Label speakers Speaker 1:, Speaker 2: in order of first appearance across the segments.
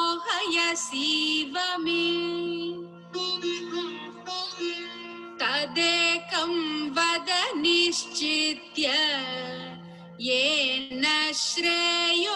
Speaker 1: मोहयसीव मे तदेकं वद निश्चित्य येन श्रेयोऽहमाप्नुयाम्।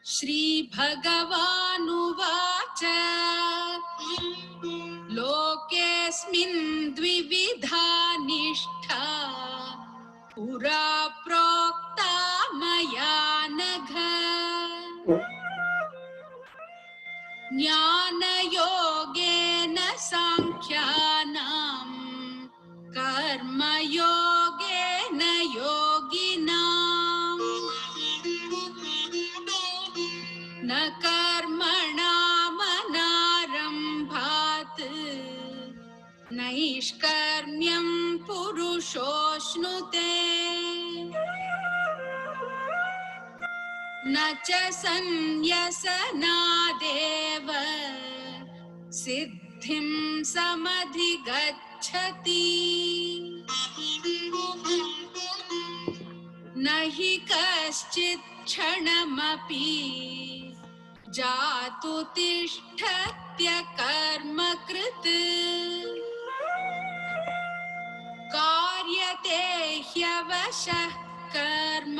Speaker 1: श्रीभगवानुवाच लोकेऽस्मिन् द्विविधा निष्ठा पुरा प्रोक्ता मया नघ ज्ञानयोगेन साङ्ख्यानां कर्मयोगेन योगिनाम् न कर्मणामनारम्भात् नैष्कर्म्यं पुरुषोऽश्नुते न च सन्न्यसनादेव सिद्धिं समधिगच्छति न हि कश्चित् क्षणमपि जातु तिष्ठत्य कर्मकृत् कार्यते ह्यवशः कर्म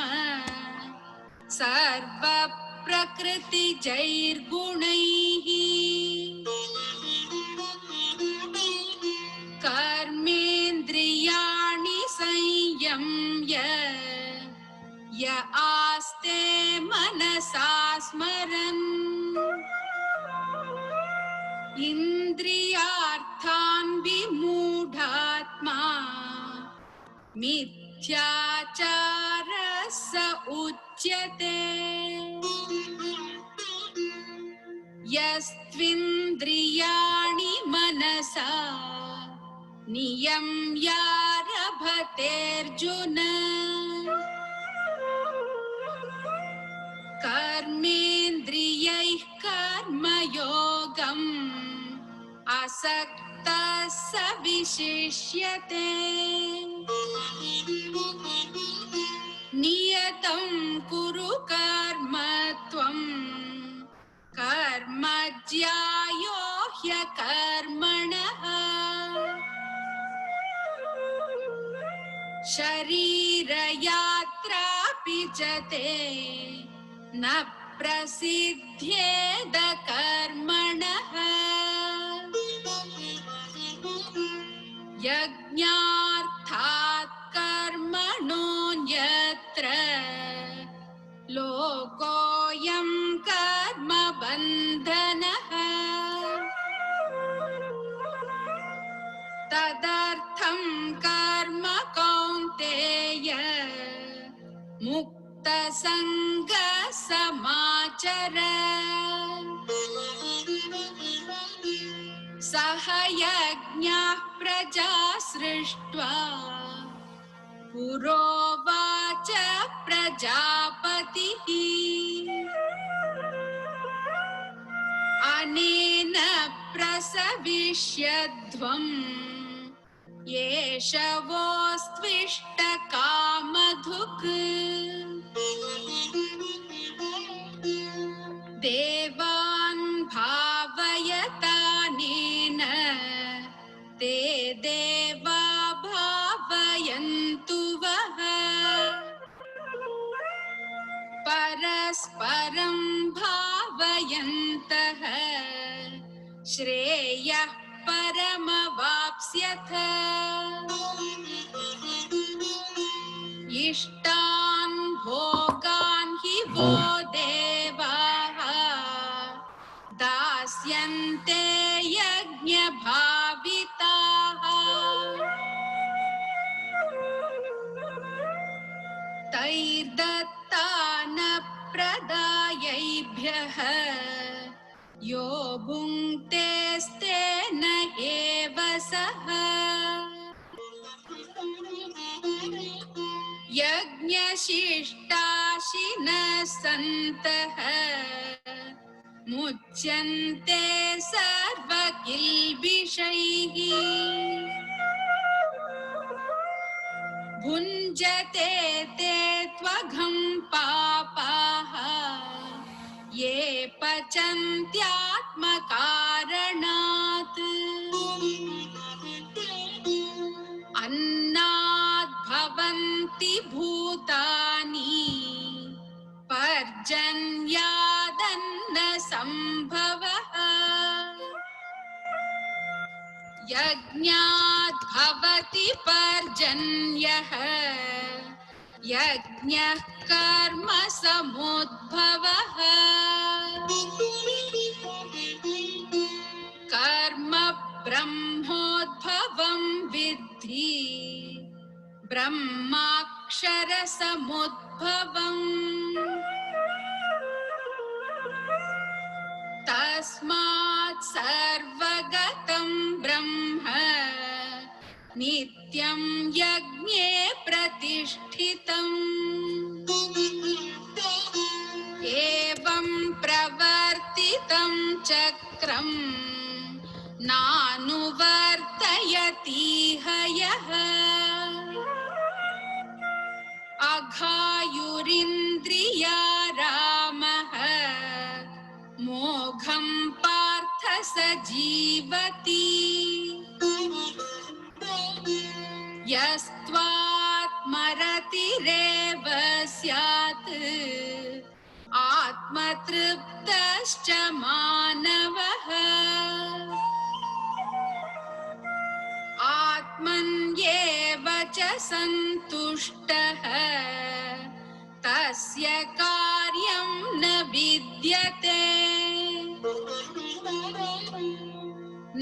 Speaker 1: सर्वप्रकृतिजैर्गुणैः कर्मेन्द्रियाणि संयम्य य आस्ते मनसा स्मरन् इन्द्रियार्थान् विमूढात्मा मिथ्याचारः स उच्यते यस्त्विन्द्रियाणि मनसा नियम्यारभतेऽर्जुन कर्मेन्द्रियैः कर्मयोगम् असक्तः स विशिष्यते नियतं कुरु कर्म त्वं कर्म ज्यायो ह्यकर्मणः शरीरयात्रापि च ते न प्रसिद्ध्येद कर्मणः यज्ञार्थात् कर्मणोऽन्यत्र लोकोऽयं कर्मबन्धनः तदर्थं कर्म कौन्तेय मुक्तसङ्गः समाचर सह यज्ञः प्रजा सृष्ट्वा पुरोवाच प्रजापतिः अनेन प्रसविष्यध्वम् एष वोऽस्त्विष्टकामधुक् देवान् भावयतानेन ते देवा भावयन्तु वः परस्परं भावयन्तः श्रेयः परमवाप्स्यथ इष्टान् भोगान् हि वो देवाः दास्यन्ते यज्ञभाविताः तैर्दत्तानप्रदायैभ्यः यो भुङ्क्तेस्तेन एव सः यज्ञशिष्टाशिनः सन्तः मुच्यन्ते सर्वकिल्बिषैः भुञ्जते ते त्वघं पापाः ये पचन्त्यात्मकारणात् अन्नाद् भवन्ति भूतानि पर्जन्यादन्नसम्भवः यज्ञाद् भवति पर्जन्यः यज्ञः कर्म समुद्भवः कर्म ब्रह्मोद्भवं विद्धि ब्रह्माक्षरसमुद्भवम् तस्मात् सर्वगतं ब्रह्म नित्यं यज्ञे प्रतिष्ठितम् एवं प्रवर्तितं चक्रम् नानुवर्तयतीह यः अघायुरिन्द्रिया रामः मोघं पार्थ स जीवति यस्त्वात्मरतिरेव स्यात् आत्मतृप्तश्च मानवः आत्मन्येव च सन्तुष्टः तस्य कार्यं न विद्यते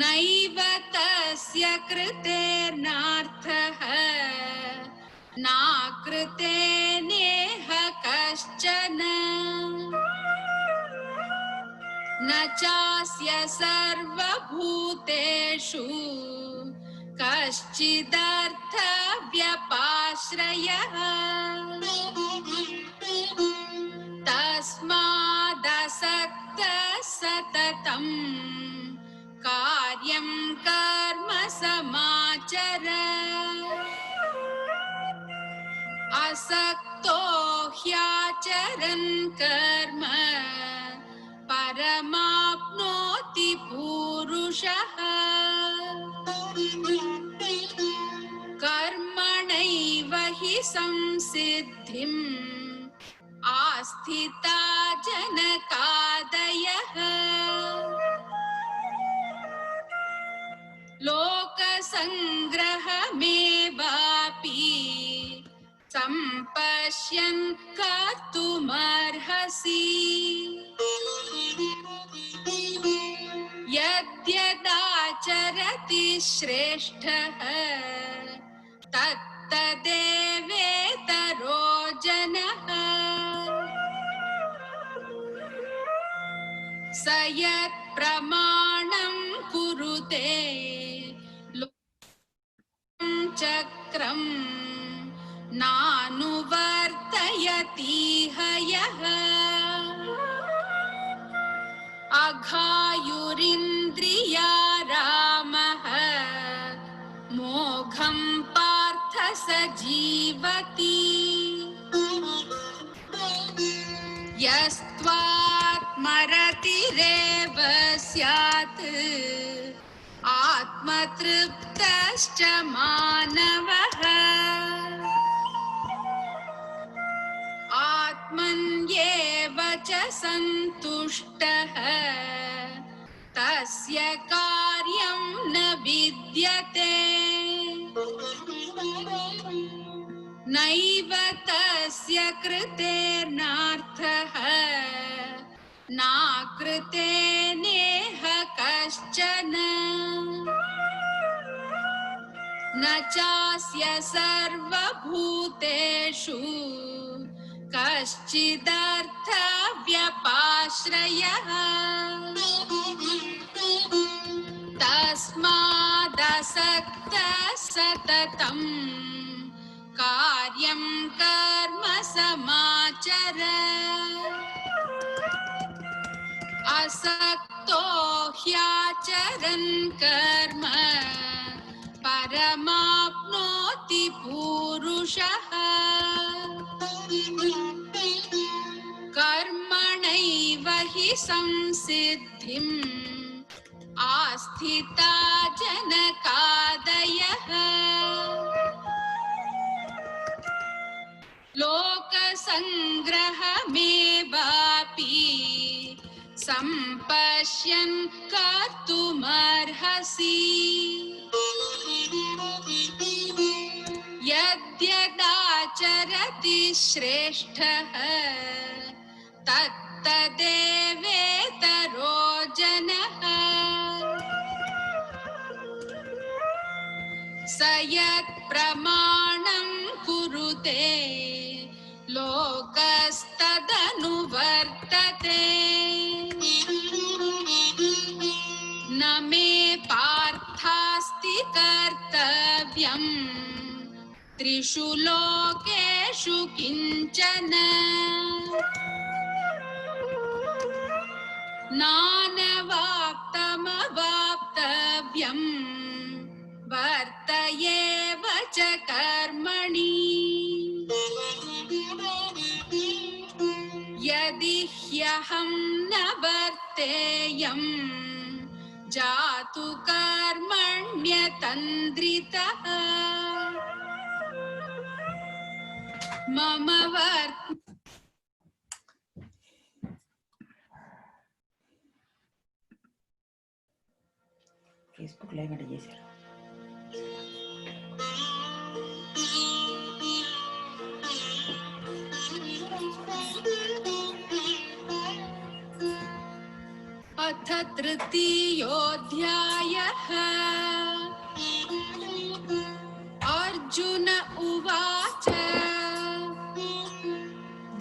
Speaker 1: नैव तस्य कृतेर्नार्थः नाकृते नेह कश्चन न चास्य सर्वभूतेषु कश्चिदर्थव्यपाश्रयः तस्मादसक्तः सततं कार्यं कर्म समाचर असक्तो ह्याचरन् कर्म परमाप्नोति पूरुषः कर्मणैव हि संसिद्धिम् आस्थिता जनकादयः लोकसङ्ग्रहमेवापि सम्पश्यन् कर्तुमर्हसि यद्यदाचरति श्रेष्ठः तत्तदेवेतरो जनः स यत् प्रमाणं कुरुते चक्रं नानुवर्तयतीह यः अघायुरिन्द्रिया रामः मोघं पार्थ स जीवति यस्त्वात्मरतिरेव स्यात् आत्मतृप्तश्च मानवः आत्मन्येव च सन्तुष्टः तस्य कार्यं न विद्यते नैव तस्य कृतेर्नार्थः नाकृते नेह कश्चन न चास्य सर्वभूतेषु कश्चिदर्थव्यपाश्रयः तस्मादसक्तः सततं कार्यं कर्म समाचर असक्तो ह्याचरन् कर्म परमाप्नोति पूरुषः कर्मणैव हि संसिद्धिम् आस्थिता जनकादयः लोकसङ्ग्रहमेवापि सम्पश्यन् कर्तुमर्हसि यद्यदाचरति श्रेष्ठः तत्तदेवेतरो जनः स यत्प्रमाणं कुरुते लोकस्तदनुवर्तते न मे पार्थास्ति कर्तव्यम् त्रिषु लोकेषु किञ्चन नानवाप्तमवाप्तव्यम् वर्त एव च कर्मणि यदि ह्यहं न वर्तेयं जातु कर्मण्यतन्द्रितः मम
Speaker 2: Facebook live ada చేశారు.
Speaker 1: अथ तृतीयोऽध्यायः अर्जुन उवाच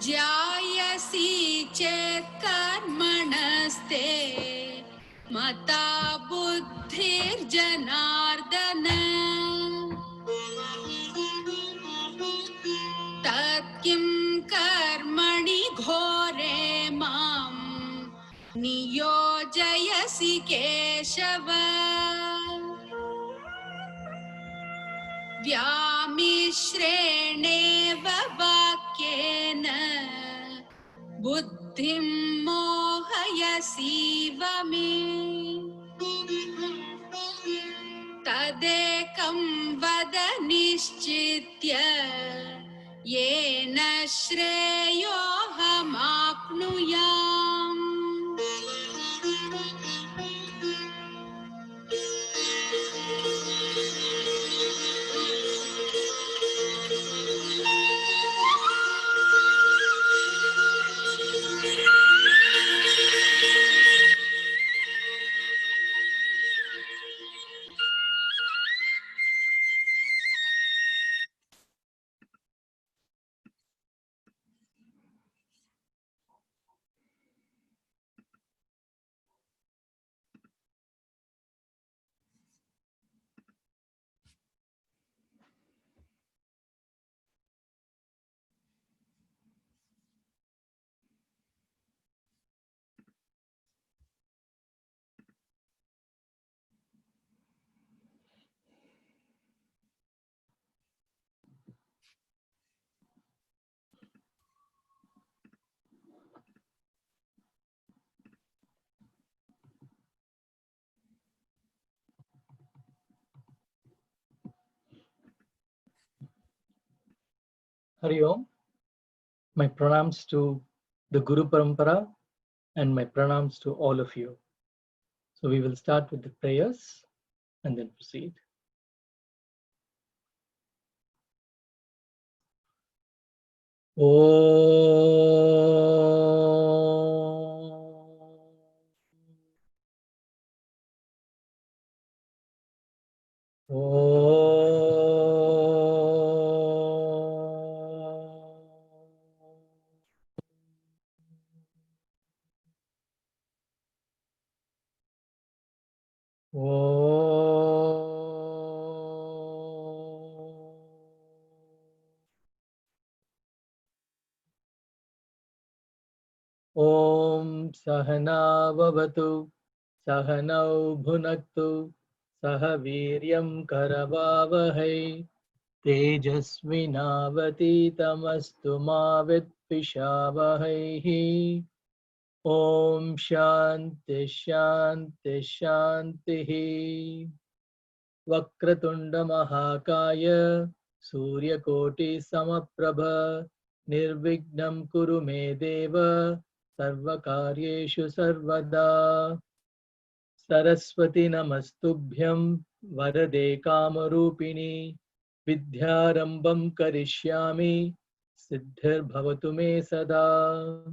Speaker 1: ज्यायसि चेत् कर्मणस्ते मता बुद्धिर्जनार्दन तत्किं कर्मणि घोरे मां नियोजयसि केशव व्यामिश्रेणेव वाक्येन बुद्धिं मोहयसीव मे तदेकं वद निश्चित्य येन श्रेयोऽहमाप्नुयाम्
Speaker 3: Hari Om. My pranams to the Guru Parampara and my pranams to all of you. So we will start with the prayers and then proceed. Om Sahana Vavatu Sahanau Bhunaktu Sahaviryam Karavavahai Tejasvinavaditamastu ma vidvishavahai. Om Shanti Shanti Shanti. Vakratunda Mahakaya Suryakoti Samaprabha Nirvignam Kuru Me Deva Sarvakaryeshu Sarvada. Saraswati Namastubhyam Varade Kamarupini Vidyarambam Karishyami Siddhir Bhavatu Me Sada.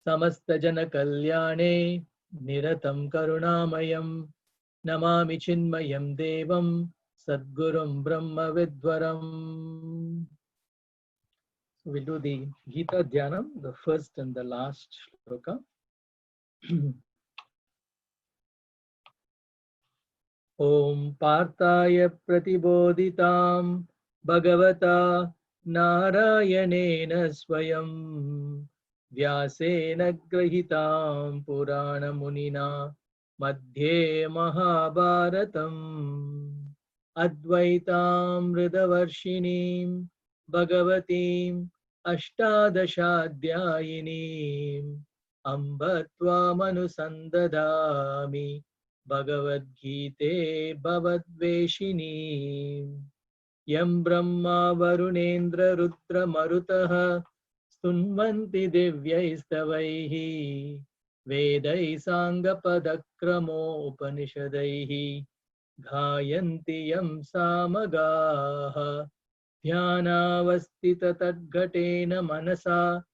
Speaker 3: Samasta Jana Kalyane Niratam Karunamayam Namami Chinmayam Devam Sadgurum Brahma Vidvaram. So we'll do the Gita Dhyanam, the first and the last shloka. Om Partaya Pratibodhitam Bhagavata Narayanena Swayam Vyasena Grahitam Purana Munina Madhye Mahabharatam Advaitam Ridavarshinim Bhagavatim Ashtadashadhyayinim Ambatva Manusandadami Bhagavad Gita Bhavadveshini Yam Brahma Varunendra Rudra Marutaha Stunvanti Divyaistavaihi Vedai Sangha Padakramo Upanishadaihi Ghayanti Yam Samagaha Dhyanavastita Tadghatena Manasa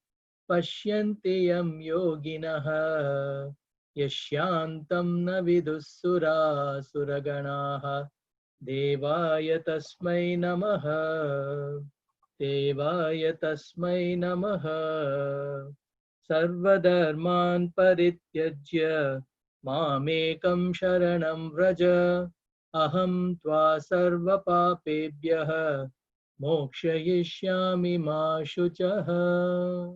Speaker 3: Pashyanti Yam Yoginaha Yashyantam na vidussura suraganaha Devaya tasmai namaha Devaya tasmai namaha Sarvadharman parityajya Mamekam sharanam vraja Aham tva sarva papebhyah Mokshayishyami ma shuchaha.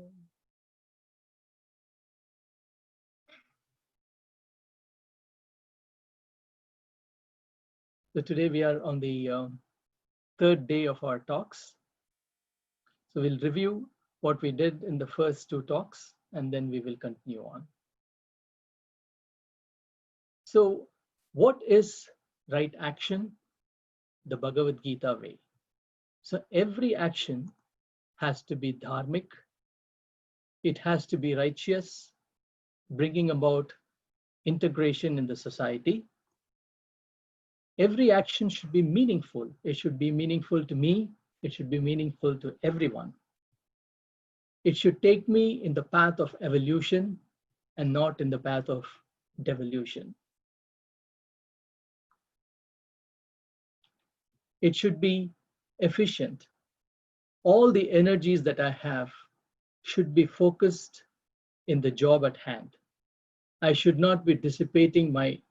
Speaker 3: So today we are on the third day of our talks. So we'll review what we did in the first two talks and then we will continue on. So what is right action? The Bhagavad Gita way. So every action has to be dharmic. It has to be righteous, bringing about integration in the society. Every action should be meaningful. It should be meaningful to me. It should be meaningful to everyone. It should take me in the path of evolution and not in the path of devolution. It should be efficient. All the energies that I have should be focused in the job at hand. I should not be dissipating my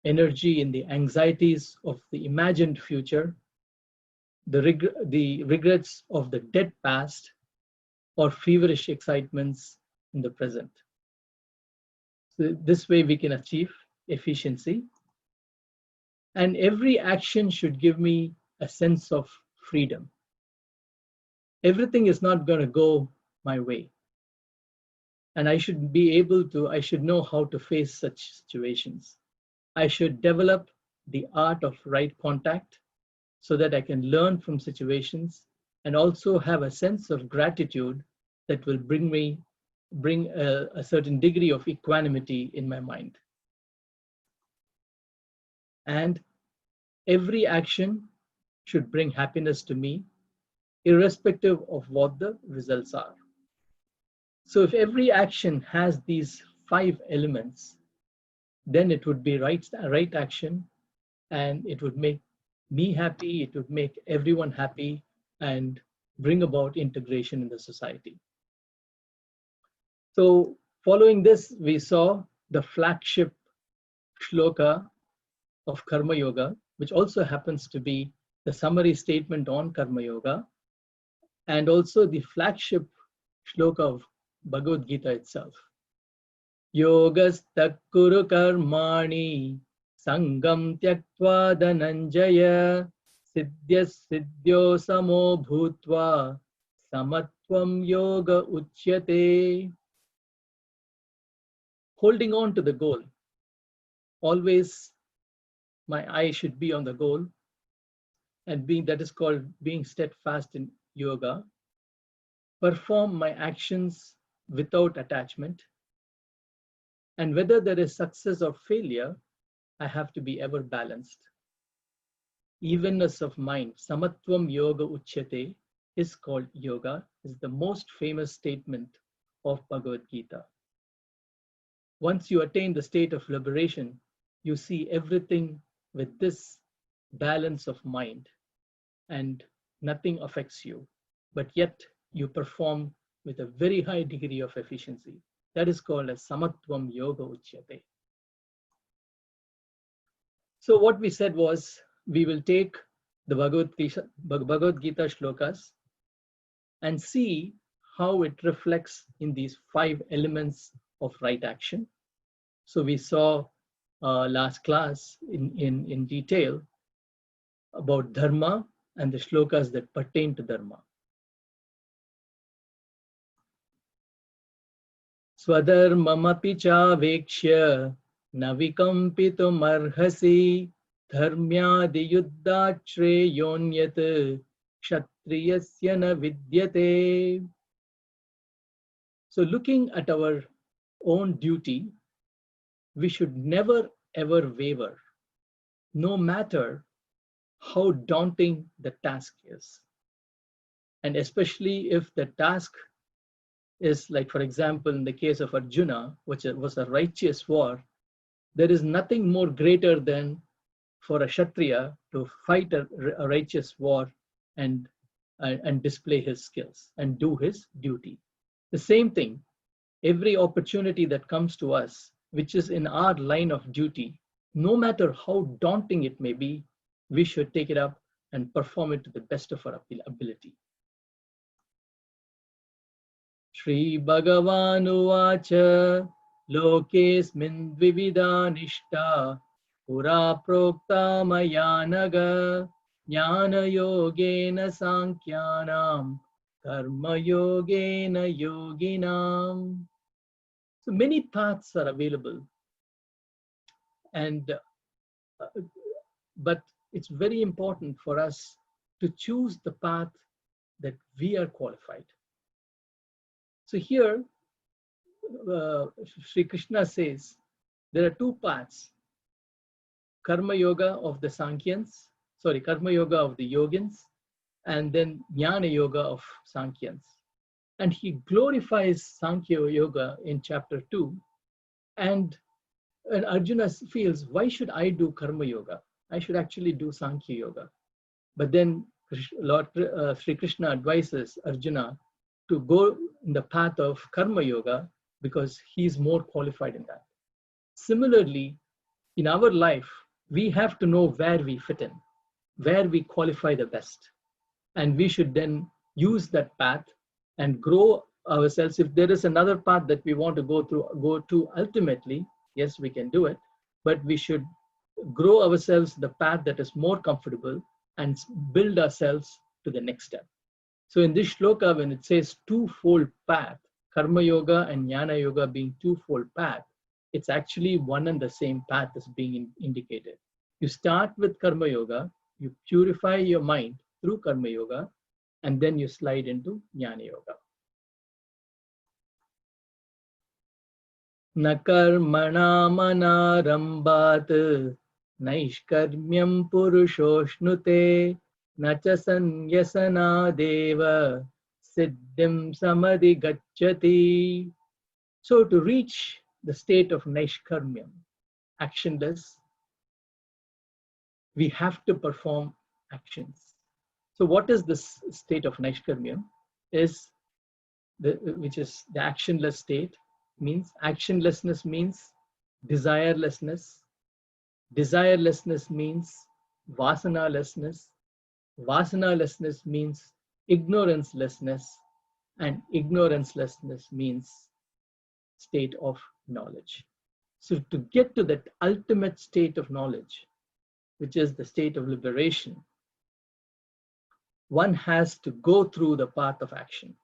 Speaker 3: energy in the anxieties of the imagined future, the regrets of the dead past, or feverish excitements in the present. So this way we can achieve efficiency. And every action should give me a sense of freedom. Everything is not going to go my way. And I should know how to face such situations. I should develop the art of right contact so that I can learn from situations and also have a sense of gratitude that will bring a certain degree of equanimity in my mind. And every action should bring happiness to me, irrespective of what the results are. So if every action has these 5 elements, then it would be right action, and it would make me happy, it would make everyone happy, and bring about integration in the society. So following this, we saw the flagship shloka of Karma Yoga, which also happens to be the summary statement on Karma Yoga, and also the flagship shloka of Bhagavad Gita itself. Yogastak kuru karmani sangam tyaktva dhananjaya siddhyas siddhyo samo bhutva samatvam yoga uchyate. Holding on to the goal. Always my eye should be on the goal, and that is called being steadfast in yoga. Perform my actions without attachment. And whether there is success or failure, I have to be ever balanced. Evenness of mind, samatvam yoga uchyate, is called yoga, is the most famous statement of Bhagavad Gita. Once you attain the state of liberation, you see everything with this balance of mind, and nothing affects you, but yet you perform with a very high degree of efficiency. That is called as samatvam yoga uchyate. So what we said was, we will take the Bhagavad Gita shlokas and see how it reflects in these 5 elements of right action. So we saw last class in detail about dharma and the shlokas that pertain to dharma. Swadharmamapi chavekshya navikampitum arhasi dharmyadi yuddhat shreyonyat kshatriyasya na vidyate. So looking at our own duty, we should never ever waver, no matter how daunting the task is. And especially if the task is, like, for example, in the case of Arjuna, which was a righteous war, there is nothing more greater than for a Kshatriya to fight a righteous war and display his skills and do his duty. The same thing, every opportunity that comes to us, which is in our line of duty, no matter how daunting it may be, we should take it up and perform it to the best of our ability. Shri Bhagavan Uvacha Lokesmin Dvivida Nishta Pura Prokta Mayanaga Jnana Yogena Sankhyanam Karma Yogena Yoginam. So many paths are available, and but it's very important for us to choose the path that we are qualified. So here, Sri Krishna says there are 2 paths: Karma Yoga of the Sankhyans, Karma Yoga of the Yogins, and then Jnana Yoga of Sankhyans. And he glorifies Sankhya Yoga in chapter 2. And Arjuna feels, why should I do Karma Yoga? I should actually do Sankhya Yoga. But then Lord Sri Krishna advises Arjuna to go in the path of Karma Yoga because he's more qualified in that. Similarly, in our life, we have to know where we fit in, where we qualify the best. And we should then use that path and grow ourselves. If there is another path that we want to go to ultimately, yes, we can do it, but we should grow ourselves the path that is more comfortable and build ourselves to the next step. So in this shloka, when it says 2-fold path, Karma Yoga and Jnana Yoga being 2-fold path, it's actually one and the same path is being indicated. You start with Karma Yoga, you purify your mind through Karma Yoga, and then you slide into Jnana Yoga. Na karmana manarambat naishkarmyam purushoshnute na cha sanyasana deva siddhim samadhi gacchati. So to reach the state of naishkarmyam, actionless, we have to perform actions. So what is this state of naishkarmyam? Which is the actionless state. Means actionlessness means desirelessness, Desirelessness means vasanalessness. Vasanalessness means ignorancelessness, and ignorancelessness means state of knowledge. So to get to that ultimate state of knowledge, which is the state of liberation, one has to go through the path of action.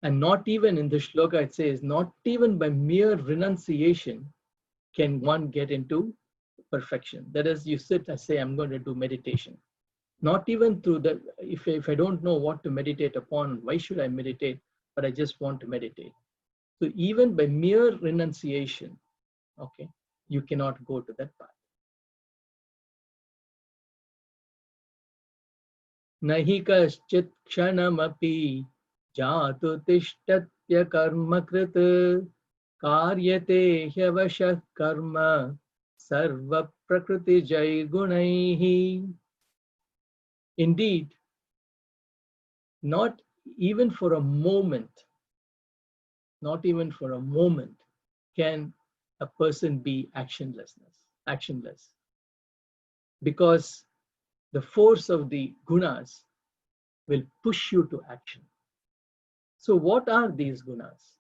Speaker 3: And not even in the shloka, it says, not even by mere renunciation can one get into perfection. That is, you sit and say, I'm going to do meditation. Not even through the, if I don't know what to meditate upon, why should I meditate? But I just want to meditate. So even by mere renunciation, okay, you cannot go to that path. Nahi kaschit kshanamapi jatu tishtatya karma krit karyate hyavashah karma sarva prakriti jai gunaihi. Indeed, not even for a moment, not even for a moment can a person be actionless, because the force of the gunas will push you to action. So what are these gunas?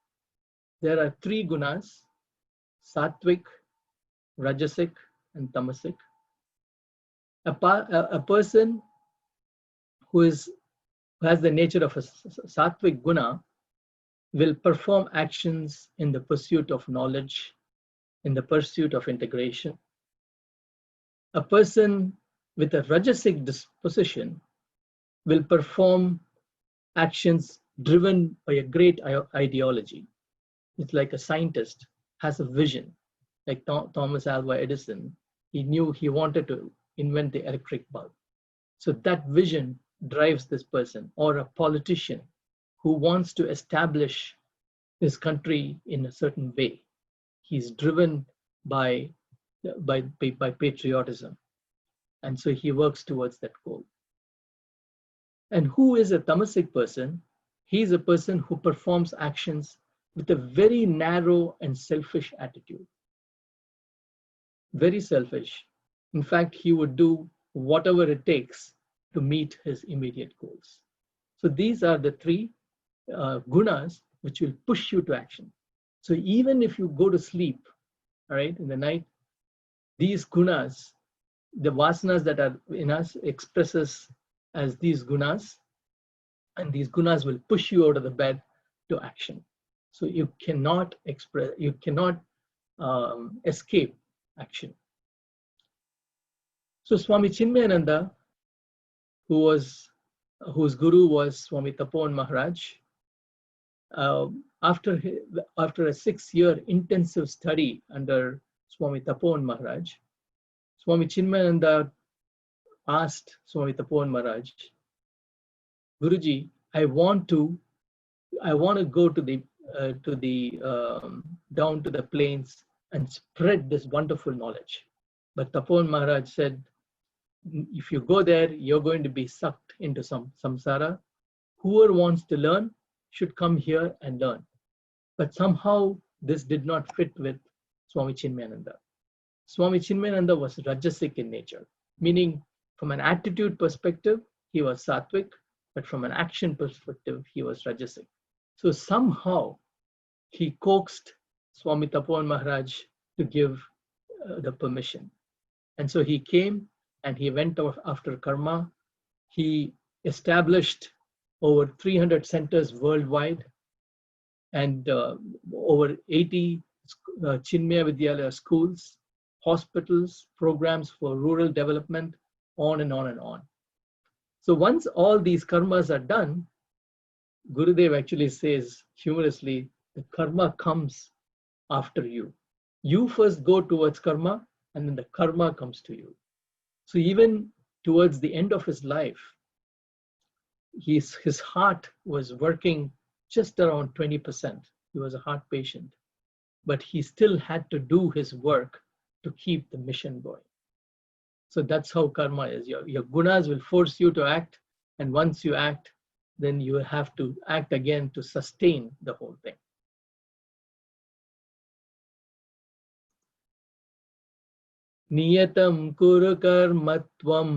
Speaker 3: There are three gunas: sattvic, rajasic, and tamasic. A person who has the nature of a sattvic guna will perform actions in the pursuit of knowledge, in the pursuit of integration. A person with a rajasic disposition will perform actions driven by a great ideology. It's like a scientist has a vision, like Thomas Alva Edison. He knew he wanted to invent the electric bulb. So that vision drives this person. Or a politician who wants to establish his country in a certain way. He's driven by patriotism. And so he works towards that goal. And who is a tamasic person? He's a person who performs actions with a very narrow and selfish attitude. Very selfish. In fact, he would do whatever it takes to meet his immediate goals. So these are the three gunas which will push you to action. So even if you go to sleep, all right, in the night, these gunas, the vasanas that are in us, expresses as these gunas, and these gunas will push you out of the bed to action. So you cannot escape action. So Swami Chinmayananda, whose guru was Swami Tapovan Maharaj, after a 6-year intensive study under Swami Tapovan Maharaj, Swami Chinmayananda asked Swami Tapovan Maharaj, Guruji, I want to go to the down to the plains and spread this wonderful knowledge. But Tapovan Maharaj said, if you go there, you're going to be sucked into some samsara. Whoever wants to learn should come here and learn. But somehow this did not fit with Swami Chinmayananda. Swami Chinmayananda was rajasic in nature, meaning from an attitude perspective, he was sattvic, but from an action perspective, he was rajasic. So somehow he coaxed Swami Tapovan Maharaj to give the permission. And so he came and he went after karma. He established over 300 centers worldwide and over 80 Chinmaya Vidyalaya schools, hospitals, programs for rural development, on and on and on. So once all these karmas are done, Gurudev actually says humorously, the karma comes after you. You first go towards karma, and then the karma comes to you. So even towards the end of his life, his heart was working just around 20%. He was a heart patient, but he still had to do his work to keep the mission going. So that's how karma is. Your gunas will force you to act, and once you act, then you have to act again to sustain the whole thing. Niyatam kuru karmatvam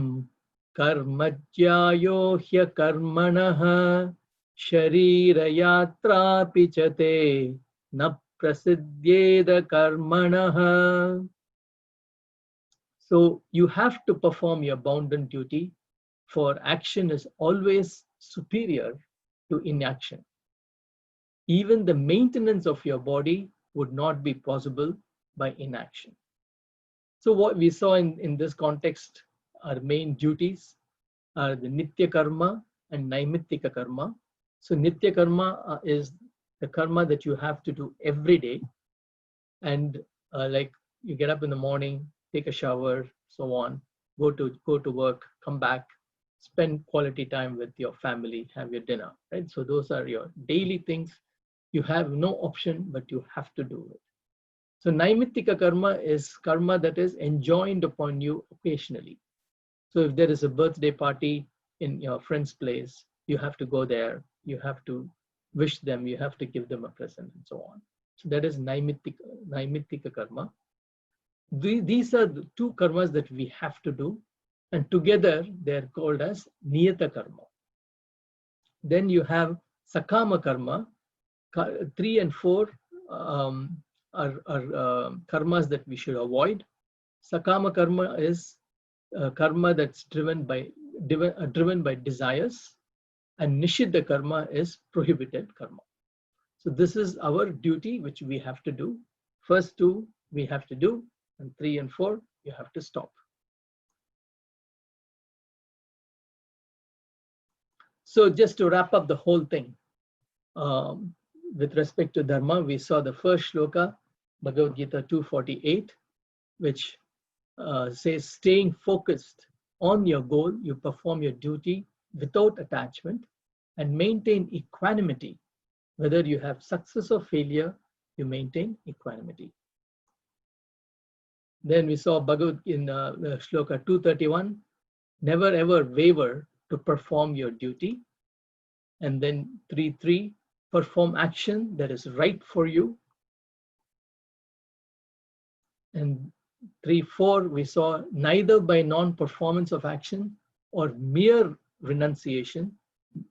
Speaker 3: karmajyayo hya karmanaha sharira yatra pichate na prasiddhyeda karmanaha. So you have to perform your bounden duty, for action is always superior to inaction. Even the maintenance of your body would not be possible by inaction. So what we saw in this context, our main duties are the Nitya Karma and Naimittika Karma. So Nitya Karma is the karma that you have to do every day. And like you get up in the morning, take a shower, so on, go to work, come back, spend quality time with your family, have your dinner, right? So those are your daily things. You have no option, but you have to do it. So Naimittika karma is karma that is enjoined upon you occasionally. So if there is a birthday party in your friend's place, you have to go there, you have to wish them, you have to give them a present and so on. So that is Naimittika karma. These are the two karmas that we have to do, and together they're called as Niyata karma. Then you have Sakama karma. 3 and 4 are karmas that we should avoid. Sakama karma is karma that's driven by desires, and Nishiddha karma is prohibited karma. So this is our duty which we have to do. First 2 we have to do, and 3 and 4 you have to stop. So just to wrap up the whole thing, with respect to dharma, we saw the first shloka, Bhagavad Gita 2:48, which says, staying focused on your goal, you perform your duty without attachment and maintain equanimity. Whether you have success or failure, you maintain equanimity. Then we saw Bhagavad in shloka 2:31, never ever waver to perform your duty. And then 3:3, perform action that is right for you. And 3:4, we saw neither by non-performance of action or mere renunciation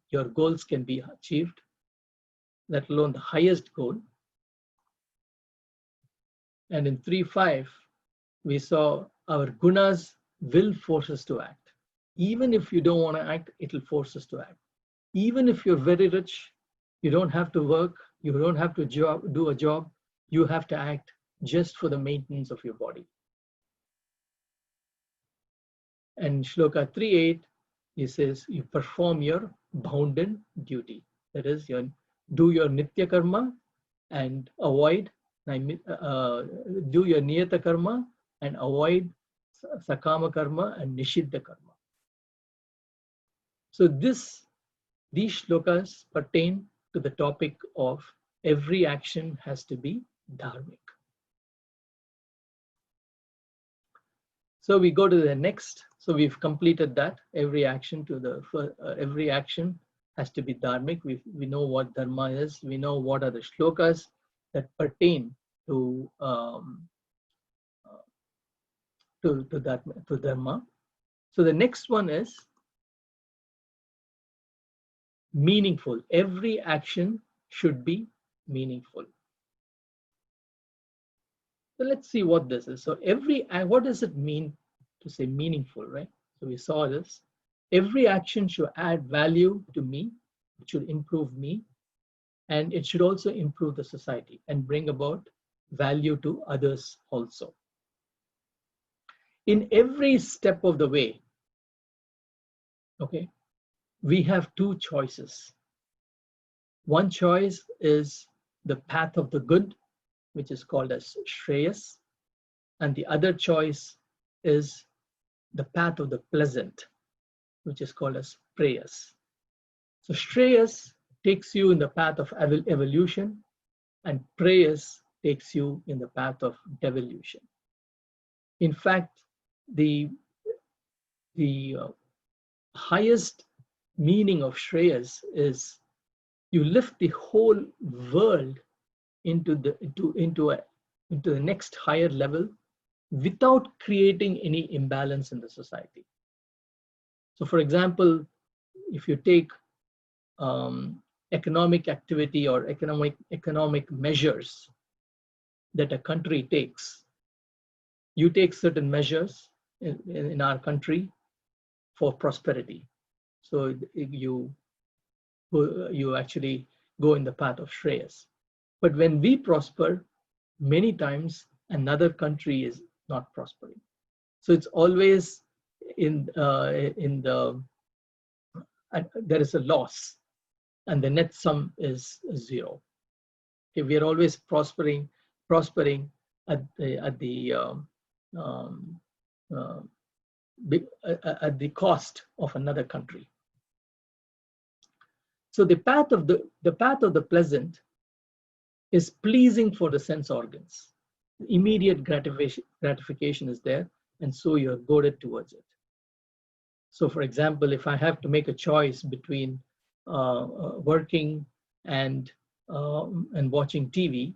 Speaker 3: your goals can be achieved, let alone the highest goal. And in 3:5, we saw our gunas will force us to act. Even if you don't want to act, it will force us to act. Even if you're very rich, you don't have to work, you don't have to do a job, you have to act just for the maintenance of your body. And shloka 3:8, he says, you perform your bounden duty. That is, you do your nitya karma and avoid, do your niyata karma and avoid sakama karma and nishiddha karma. So these shlokas pertain to the topic of every action has to be dharmic. So we go to the next. So we've completed that. Every action has to be dharmic. We know what dharma is. We know what are the shlokas that pertain to dharma. So the next one is meaningful. Every action should be meaningful. So let's see what this is. So what does it mean to say meaningful, right? So we saw this. Every action should add value to me, it should improve me, and it should also improve the society and bring about value to others also. In every step of the way, okay, we have 2 choices. One choice is the path of the good, which is called as Shreyas, and the other choice is the path of the pleasant, which is called as Preyas. So Shreyas takes you in the path of evolution, and Preyas takes you in the path of devolution. In fact, the highest meaning of Shreyas is you lift the whole world into the next higher level without creating any imbalance in the society. So, for example, if you take economic activity or economic measures that a country takes, you take certain measures in our country for prosperity. So you actually go in the path of Shreyas. But when we prosper, many times another country is not prospering. So it's always in the there is a loss, and the net sum is zero. Okay, we are always prospering at um, uh, at the cost of another country. So the path of the pleasant is pleasing for the sense organs. Immediate gratification is there, and so you're goaded towards it. So, for example, if I have to make a choice between working and watching TV,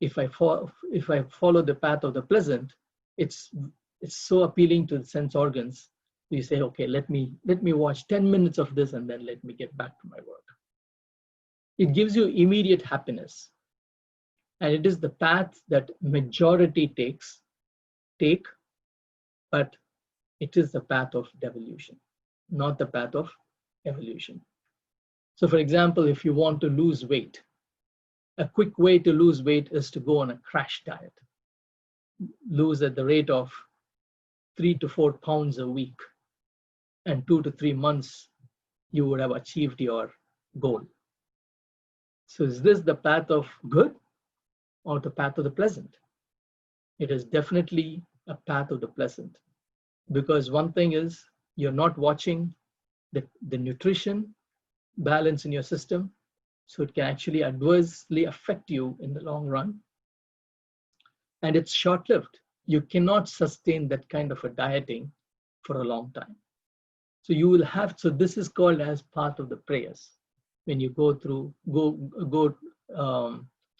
Speaker 3: if I follow the path of the pleasant, it's so appealing to the sense organs. You say, okay, let me watch 10 minutes of this, and then let me get back to my work. It gives you immediate happiness, and it is the path that majority take, but it is the path of devolution, not the path of evolution. So, for example, if you want to lose weight, a quick way to lose weight is to go on a crash diet, lose at the rate of 3 to 4 pounds a week, and 2 to 3 months, you would have achieved your goal. So is this the path of good or the path of the pleasant? It is definitely a path of the pleasant, because one thing is you're not watching the nutrition balance in your system, so it can actually adversely affect you in the long run. And it's short-lived. You cannot sustain that kind of a dieting for a long time. So you will have, so this is called as part of the prayers. When you go through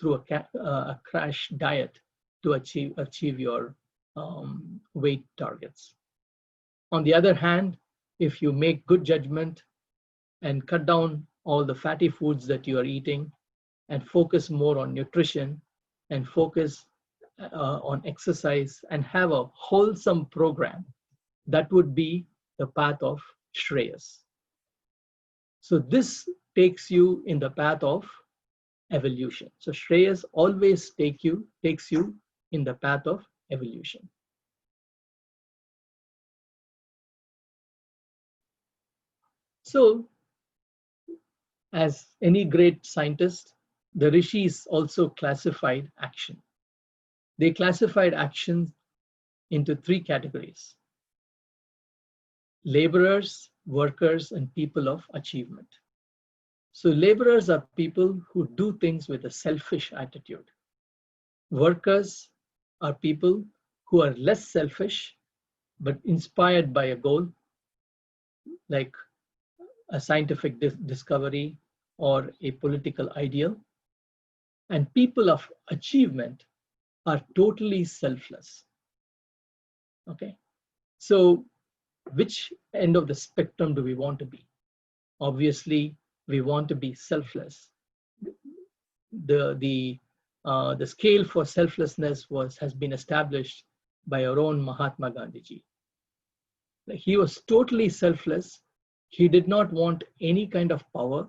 Speaker 3: a crash diet to achieve your weight targets. On the other hand, if you make good judgment and cut down all the fatty foods that you are eating and focus more on nutrition and focus on exercise and have a wholesome program, that would be the path of Shreyas. So this takes you in the path of evolution. So Shreyas always takes you in the path of evolution. So, as any great scientist, the rishis also classified action. They classified action into 3 categories: laborers, workers, and people of achievement. So laborers are people who do things with a selfish attitude. Workers are people who are less selfish, but inspired by a goal, like a scientific discovery or a political ideal. And people of achievement are totally selfless. Okay, so which end of the spectrum do we want to be? Obviously, we want to be selfless. The scale for selflessness has been established by our own Mahatma Gandhi. He was totally selfless. He did not want any kind of power,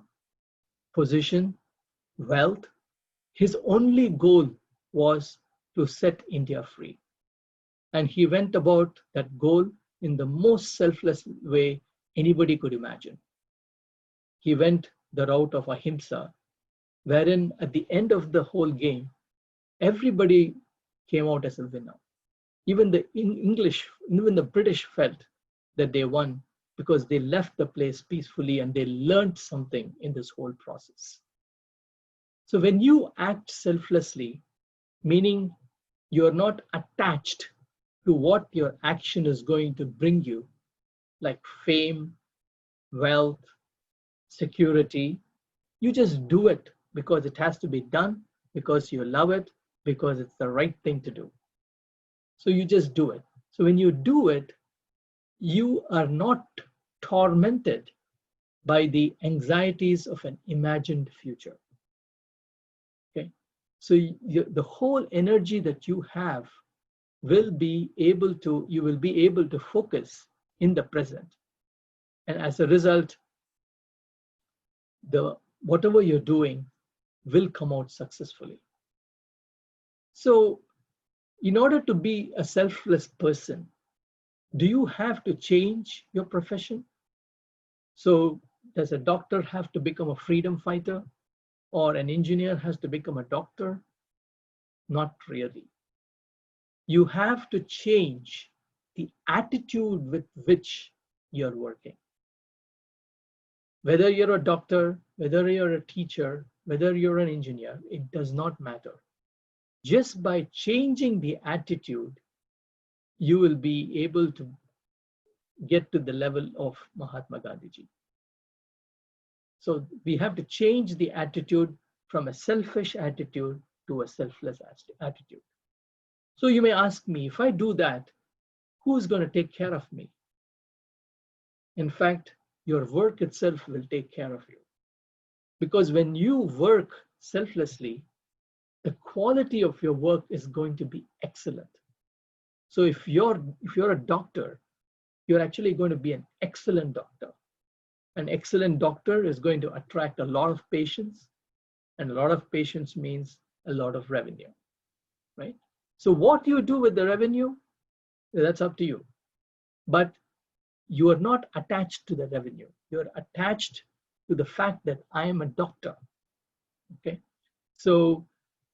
Speaker 3: position, wealth. His only goal was to set India free. And he went about that goal in the most selfless way anybody could imagine. He went the route of ahimsa, wherein at the end of the whole game, everybody came out as a winner. Even the British felt that they won because they left the place peacefully and they learned something in this whole process. So when you act selflessly, meaning you're not attached to what your action is going to bring you, like fame, wealth, security, you just do it because it has to be done, because you love it, because it's the right thing to do. So you just do it. So when you do it, you are not tormented by the anxieties of an imagined future. Okay. So the whole energy that you have will be able to, you will be able to focus in the present. And as a result, whatever you're doing will come out successfully. So in order to be a selfless person, do you have to change your profession? So does a doctor have to become a freedom fighter, or an engineer has to become a doctor? Not really. You have to change the attitude with which you're working. Whether you're a doctor, whether you're a teacher, whether you're an engineer, it does not matter. Just by changing the attitude, you will be able to get to the level of Mahatma Gandhi. So we have to change the attitude from a selfish attitude to a selfless attitude. So you may ask me, if I do that, who's going to take care of me? In fact, your work itself will take care of you. Because when you work selflessly, the quality of your work is going to be excellent. So if you're a doctor, you're actually going to be an excellent doctor. An excellent doctor is going to attract a lot of patients, and a lot of patients means a lot of revenue, right? So what you do with the revenue, that's up to you. But you are not attached to the revenue. You're attached to the fact that I am a doctor, okay? So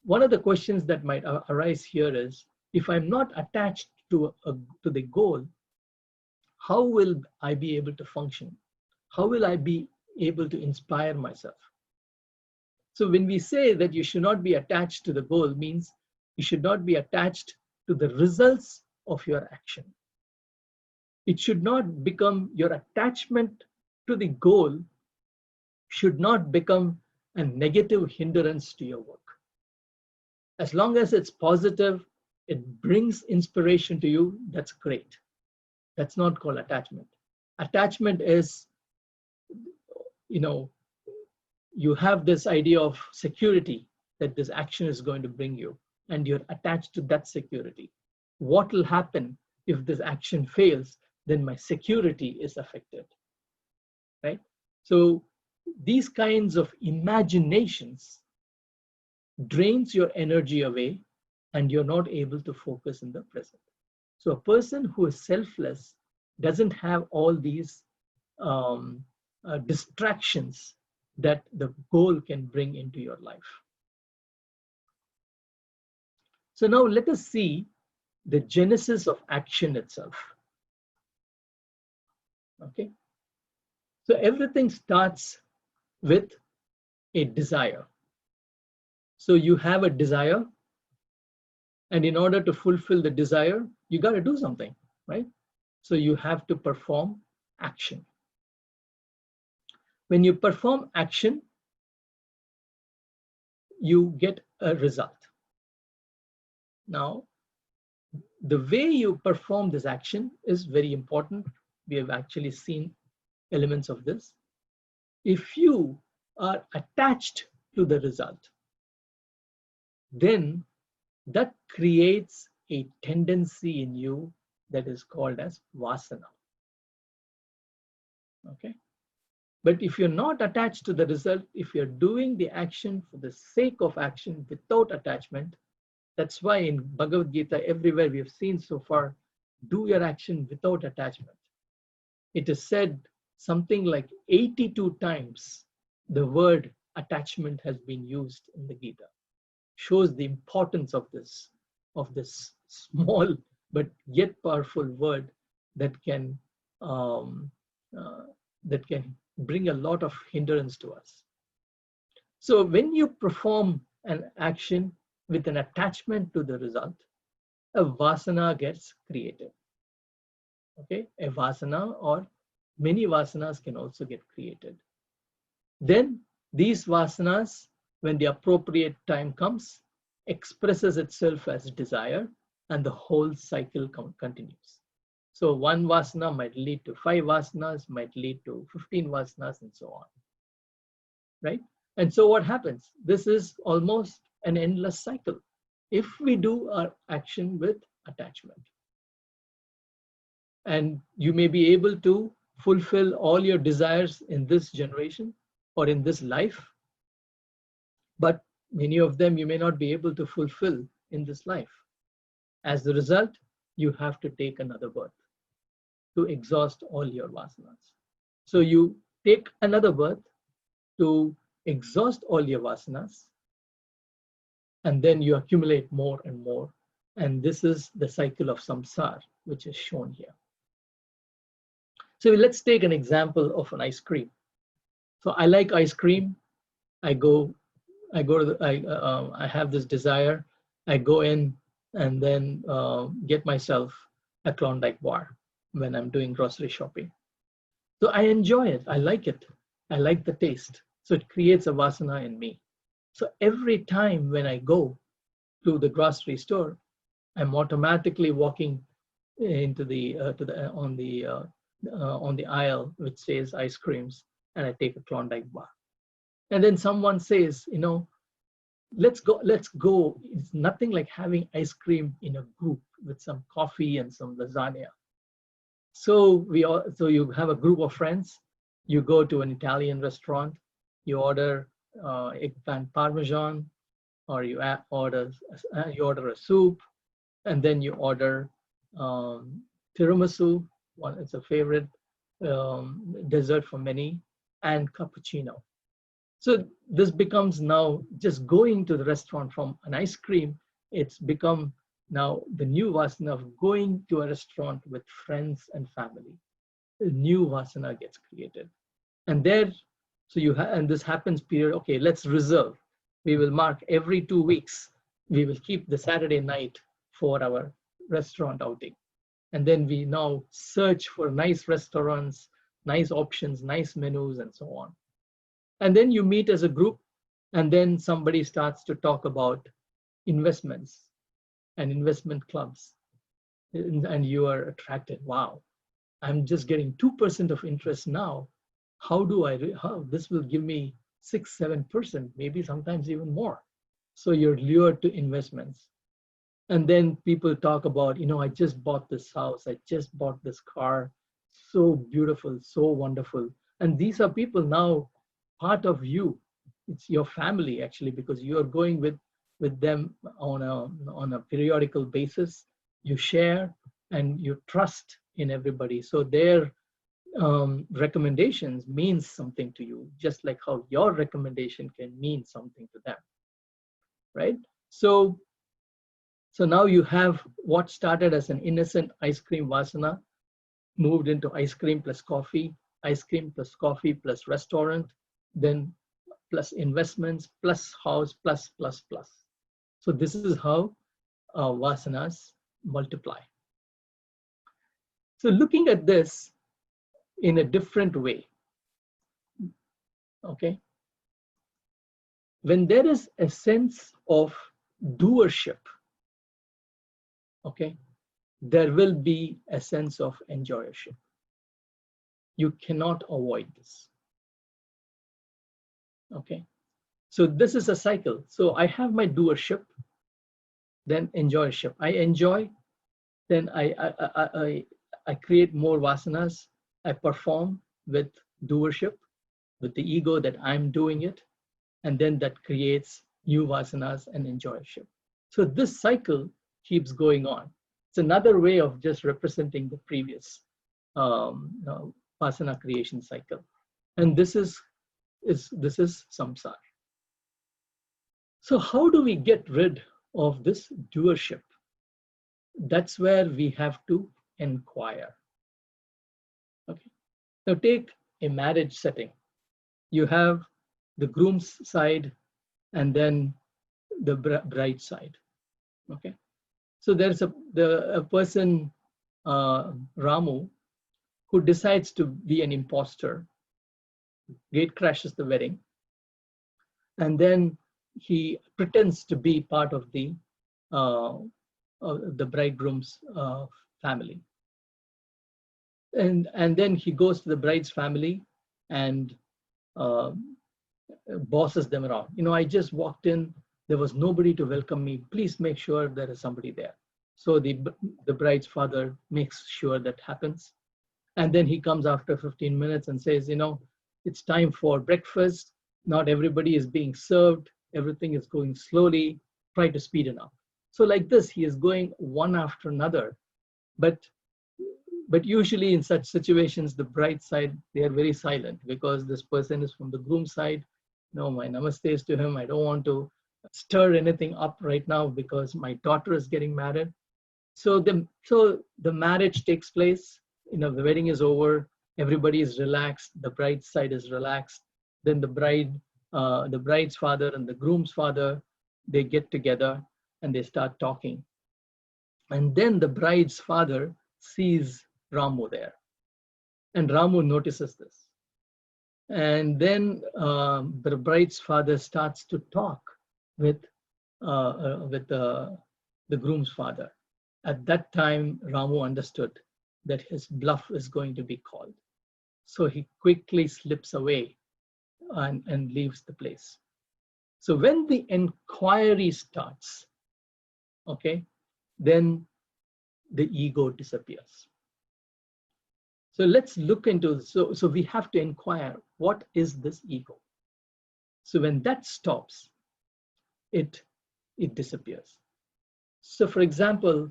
Speaker 3: one of the questions that might arise here is, if I'm not attached to the goal, how will I be able to function? How will I be able to inspire myself? So when we say that you should not be attached to the goal, means you should not be attached to the results of your action. It should not become, your attachment to the goal should not become a negative hindrance to your work. As long as it's positive, it brings inspiration to you, that's great. That's not called attachment. Attachment is, you have this idea of security that this action is going to bring you, and you're attached to that security. What will happen if this action fails? Then my security is affected, right? So these kinds of imaginations drains your energy away, and you're not able to focus in the present. So a person who is selfless doesn't have all these distractions that the goal can bring into your life. So now let us see the genesis of action itself. Okay. So everything starts with a desire. So you have a desire, and in order to fulfill the desire, you got to do something, right? So you have to perform action. When you perform action, you get a result. Now, the way you perform this action is very important. We have actually seen elements of this. If you are attached to the result, then that creates a tendency in you that is called as vasana. Okay. But if you're not attached to the result, if you're doing the action for the sake of action without attachment, that's why in Bhagavad Gita, everywhere we have seen so far, do your action without attachment. It is said something like 82 times the word attachment has been used in the Gita. Shows the importance of this small but yet powerful word that can bring a lot of hindrance to us. So when you perform an action with an attachment to the result, a vasana gets created. Okay, a vasana or many vasanas can also get created. Then these vasanas, when the appropriate time comes, expresses itself as desire, and the whole cycle continues. So one vasana might lead to 5 vasanas, might lead to 15 vasanas, and so on, right? And so what happens? This is almost an endless cycle if we do our action with attachment. And you may be able to fulfill all your desires in this generation or in this life, but many of them you may not be able to fulfill in this life. As a result, you have to take another birth to exhaust all your vasanas. So you take another birth to exhaust all your vasanas, and then you accumulate more and more. And this is the cycle of samsara, which is shown here. So let's take an example of an ice cream. So I like ice cream. I have this desire. I go in and then get myself a Klondike bar when I'm doing grocery shopping. So I enjoy it. I like it. I like the taste. So it creates a vasana in me. So every time when I go to the grocery store, I'm automatically walking into on the aisle which says ice creams, and I take a Klondike bar. And then someone says, let's go. It's nothing like having ice cream in a group with some coffee and some lasagna. So you have a group of friends. You go to an Italian restaurant. You order eggplant parmesan, or you order a soup, and then you order tiramisu. It's a favorite dessert for many, and cappuccino. So this becomes now just going to the restaurant from an ice cream. It's become now the new vasana of going to a restaurant with friends and family. A new vasana gets created. And and this happens period, okay, let's reserve. We will mark every 2 weeks. We will keep the Saturday night for our restaurant outing. And then we now search for nice restaurants, nice options, nice menus, and so on. And then you meet as a group, and then somebody starts to talk about investments and investment clubs. And you are attracted. Wow, I'm just getting 2% of interest now. How this will give me 6-7%, maybe sometimes even more. So you're lured to investments. And then people talk about, I just bought this house, I just bought this car, so beautiful, so wonderful. And these are people now part of you. It's your family actually, because you are going with them on a periodical basis. You share and you trust in everybody. So their recommendations means something to you, just like how your recommendation can mean something to them, right? So now you have what started as an innocent ice cream vasana moved into ice cream plus coffee plus restaurant, then plus investments, plus house, plus. So this is how vasanas multiply. So looking at this in a different way, okay? When there is a sense of doership, okay, there will be a sense of enjoyership. You cannot avoid this. Okay, so this is a cycle. So I have my doership, then enjoyership. I enjoy, then I create more vasanas. I perform with doership, with the ego that I'm doing it, and then that creates new vasanas and enjoyership. So this cycle keeps going on. It's another way of just representing the previous vasana creation cycle. And this is samsara. So how do we get rid of this doership? That's where we have to inquire. Okay. Now take a marriage setting. You have the groom's side and then the bride side. Okay. So there's a person, Ramu, who decides to be an imposter. Gate crashes the wedding, and then he pretends to be part of the the bridegroom's family. And then he goes to the bride's family and uh, bosses them around. I just walked in, there was nobody to welcome me. Please make sure there is somebody there. So the bride's father makes sure that happens. And then he comes after 15 minutes and says, it's time for breakfast. Not everybody is being served. Everything is going slowly. Try to speed it up. So like this, he is going one after another. But usually in such situations, the bride side, they are very silent because this person is from the groom side. My namaste is to him. I don't want to stir anything up right now because my daughter is getting married. So the marriage takes place. The wedding is over. Everybody is relaxed. The bride's side is relaxed. Then the bride's father and the groom's father, they get together and they start talking. And then the bride's father sees Ramu there. And Ramu notices this. And then the bride's father starts to talk with the groom's father. At that time, Ramu understood that his bluff is going to be called. So he quickly slips away and leaves the place. So when the inquiry starts, okay, then the ego disappears. So let's look into, so we have to inquire, what is this ego? So when that stops, it disappears. So for example,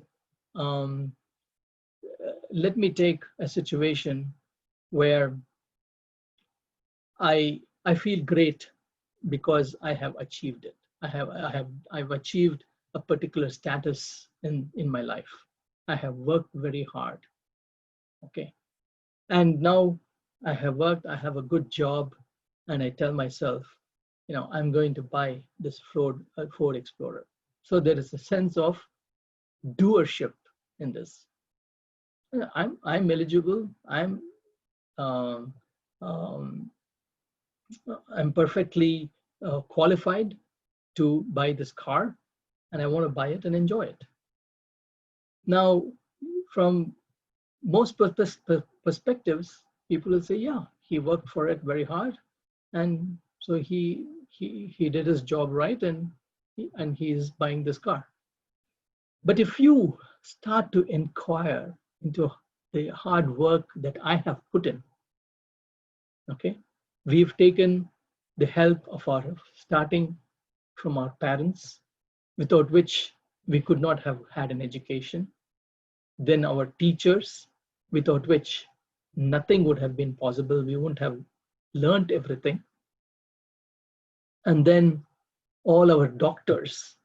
Speaker 3: let me take a situation where I feel great because I have achieved it. I've achieved a particular status in my life. I have worked very hard. Okay. And now I have worked, I have a good job, and I tell myself, I'm going to buy this Ford Explorer. So there is a sense of doership in this. I'm eligible. I'm perfectly qualified to buy this car, and I want to buy it and enjoy it. Now, from most perspectives, people will say, yeah, he worked for it very hard, and so he did his job right, and he is buying this car. But if you start to inquire into the hard work that I have put in, okay, we've taken the help of starting from our parents, without which we could not have had an education. Then our teachers, without which nothing would have been possible. We wouldn't have learned everything. And then all our doctors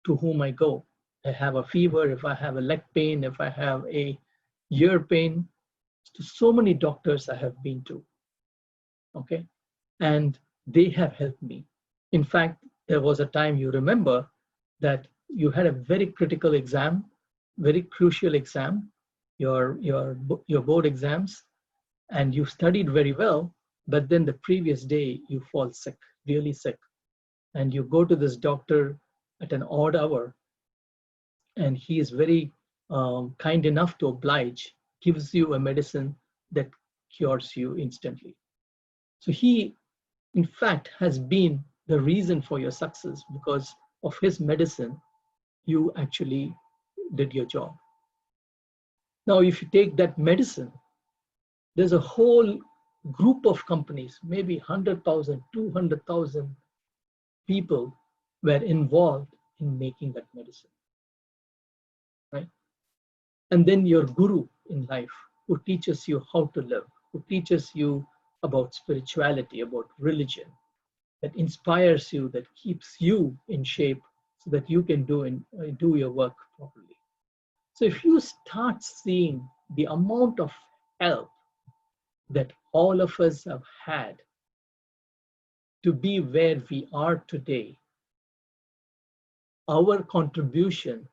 Speaker 3: to whom I go. I have a fever, if I have a leg pain, if I have a ear pain, so many doctors I have been to, okay? And they have helped me. In fact, there was a time, you remember, that you had a very critical exam, very crucial exam, your board exams, and you studied very well, but then the previous day you fall sick, really sick, and you go to this doctor at an odd hour, and he is very kind enough to oblige, gives you a medicine that cures you instantly. So he, in fact, has been the reason for your success. Because of his medicine, you actually did your job. Now, if you take that medicine, there's a whole group of companies, maybe 100,000, 200,000 people were involved in making that medicine, right? And then your guru in life, who teaches you how to live, who teaches you about spirituality, about religion, that inspires you, that keeps you in shape so that you can do your work properly. So if you start seeing the amount of help that all of us have had to be where we are today, our contribution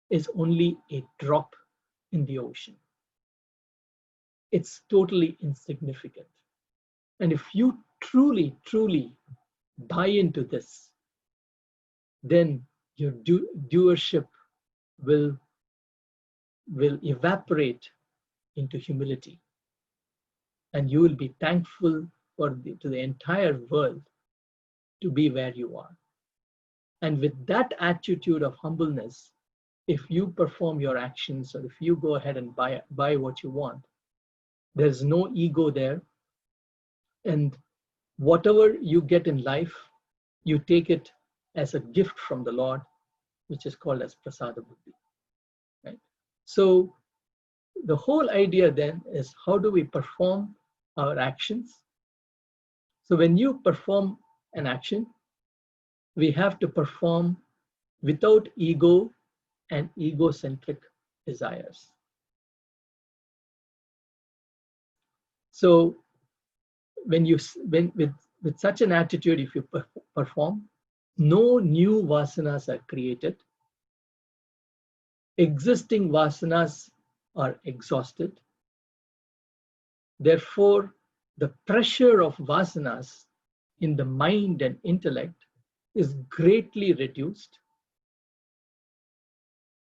Speaker 3: is only a drop in the ocean. It's totally insignificant. And if you truly, truly buy into this, then your doership will evaporate into humility, and you will be thankful to the entire world to be where you are. And with that attitude of humbleness, if you perform your actions, or if you go ahead and buy what you want, there's no ego there. And whatever you get in life, you take it as a gift from the Lord, which is called as prasada buddhi. Right? So the whole idea then is, how do we perform our actions? So when you perform an action, we have to perform without ego and egocentric desires. So when with such an attitude, if you perform, no new vasanas are created. Existing vasanas are exhausted. Therefore, the pressure of vasanas in the mind and intellect is greatly reduced.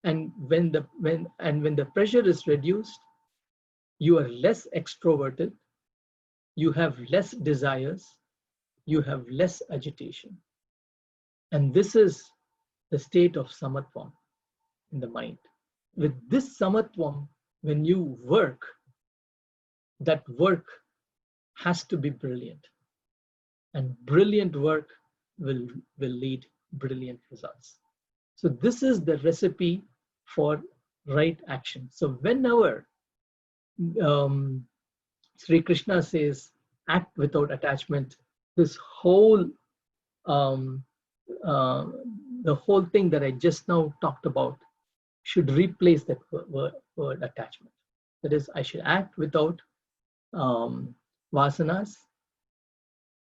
Speaker 3: And when the pressure is reduced, you are less extroverted, you have less desires, you have less agitation. And this is the state of samatvam in the mind. With this samatvam, when you work, that work has to be brilliant. And brilliant work will lead brilliant results. So this is the recipe for right action. So whenever Sri Krishna says, act without attachment, this whole the whole thing that I just now talked about should replace that word attachment. That is, I should act without vasanas,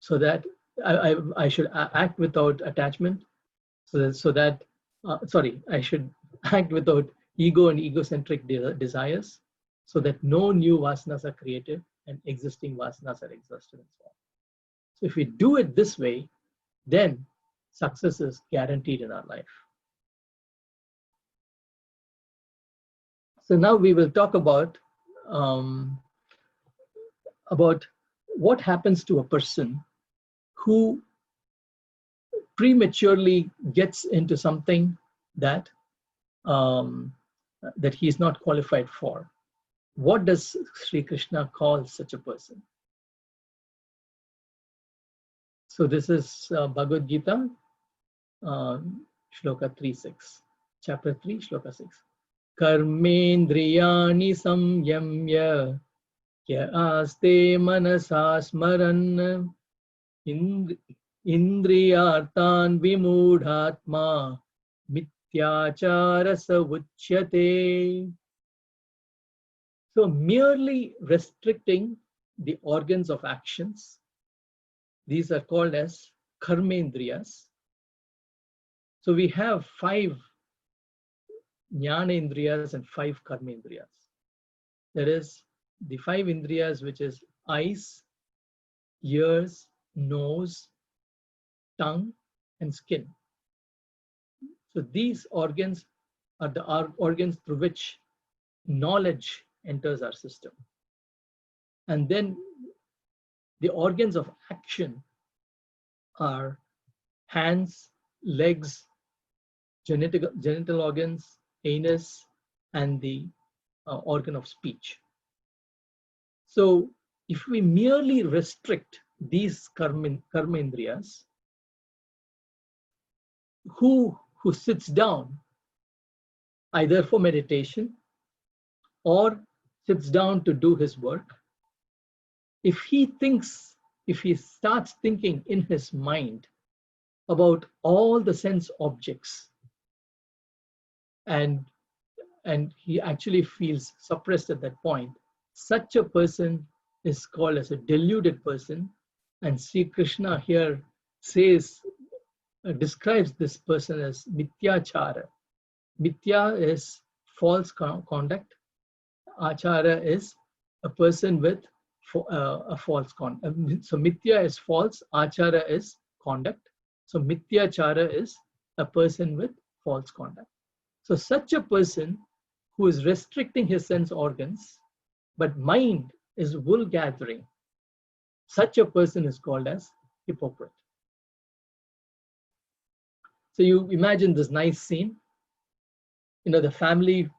Speaker 3: so that I should act without attachment, I should act without ego and egocentric desires, so that no new vasanas are created and existing vasanas are exhausted and so on. So if we do it this way, then success is guaranteed in our life. So now we will talk about what happens to a person who prematurely gets into something that that he is not qualified for. What does Sri Krishna call such a person? So this is Bhagavad Gita, Shloka 3.6, chapter 3, Shloka 6. Karmendriyani samyamya aste manasa smaran indriyartan vimudhatma mityachara savuchyate. So merely restricting the organs of actions, these are called as karmendriyas. So we have 5 jnana indriyas and 5 karmendriyas. That is, the 5 indriyas, which is eyes, ears, nose, tongue, and skin. So these organs are the organs through which knowledge enters our system. And then the organs of action are hands, legs, genital organs, anus, and the organ of speech. So if we merely restrict these karmendriyas, who sits down either for meditation or sits down to do his work, if he starts thinking in his mind about all the sense objects, and he actually feels suppressed at that point, such a person is called as a deluded person. And Sri Krishna here describes this person as mityachara. Mithya is false conduct. Achara is a person with a false conduct. So mithya is false, achara is conduct. So mityachara is a person with false conduct. So such a person who is restricting his sense organs, but mind is wool gathering, such a person is called as hypocrite. So you imagine this nice scene. The family,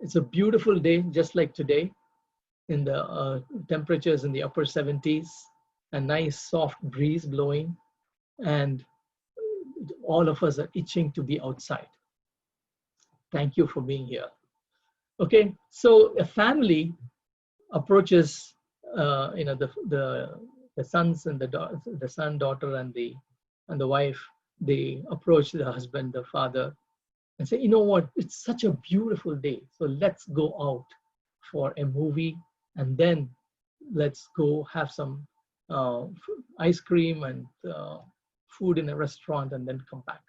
Speaker 3: it's a beautiful day, just like today, in the temperatures in the upper 70s, a nice soft breeze blowing, and all of us are itching to be outside. Thank you for being here. Okay, so a family approaches, the sons and the son, daughter, and the wife. They approach the husband, the father, and say, you know what? It's such a beautiful day, so let's go out for a movie, and then let's go have some ice cream and food in a restaurant, and then come back.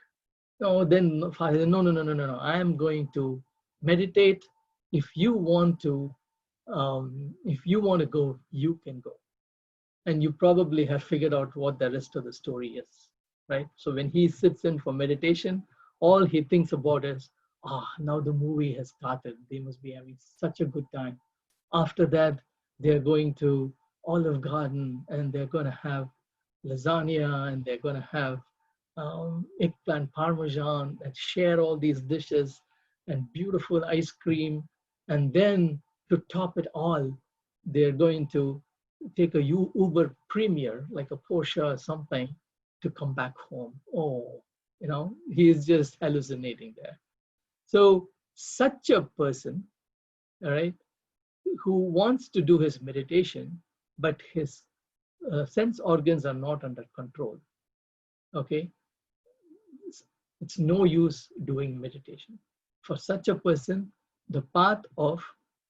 Speaker 3: No, then father, no, no, no, no, no, no. I am going to meditate. If you want to, go, you can go. And you probably have figured out what the rest of the story is, right? So when he sits in for meditation, all he thinks about is, now the movie has started. They must be having such a good time. After that, they're going to Olive Garden, and they're going to have lasagna, and they're going to have eggplant parmesan, and share all these dishes and beautiful ice cream. And then to top it all, they're going to take a Uber Premier, like a Porsche or something, to come back home. Oh, he's just hallucinating there. So such a person, all right, who wants to do his meditation, but his sense organs are not under control, okay, it's no use doing meditation. For such a person, the path of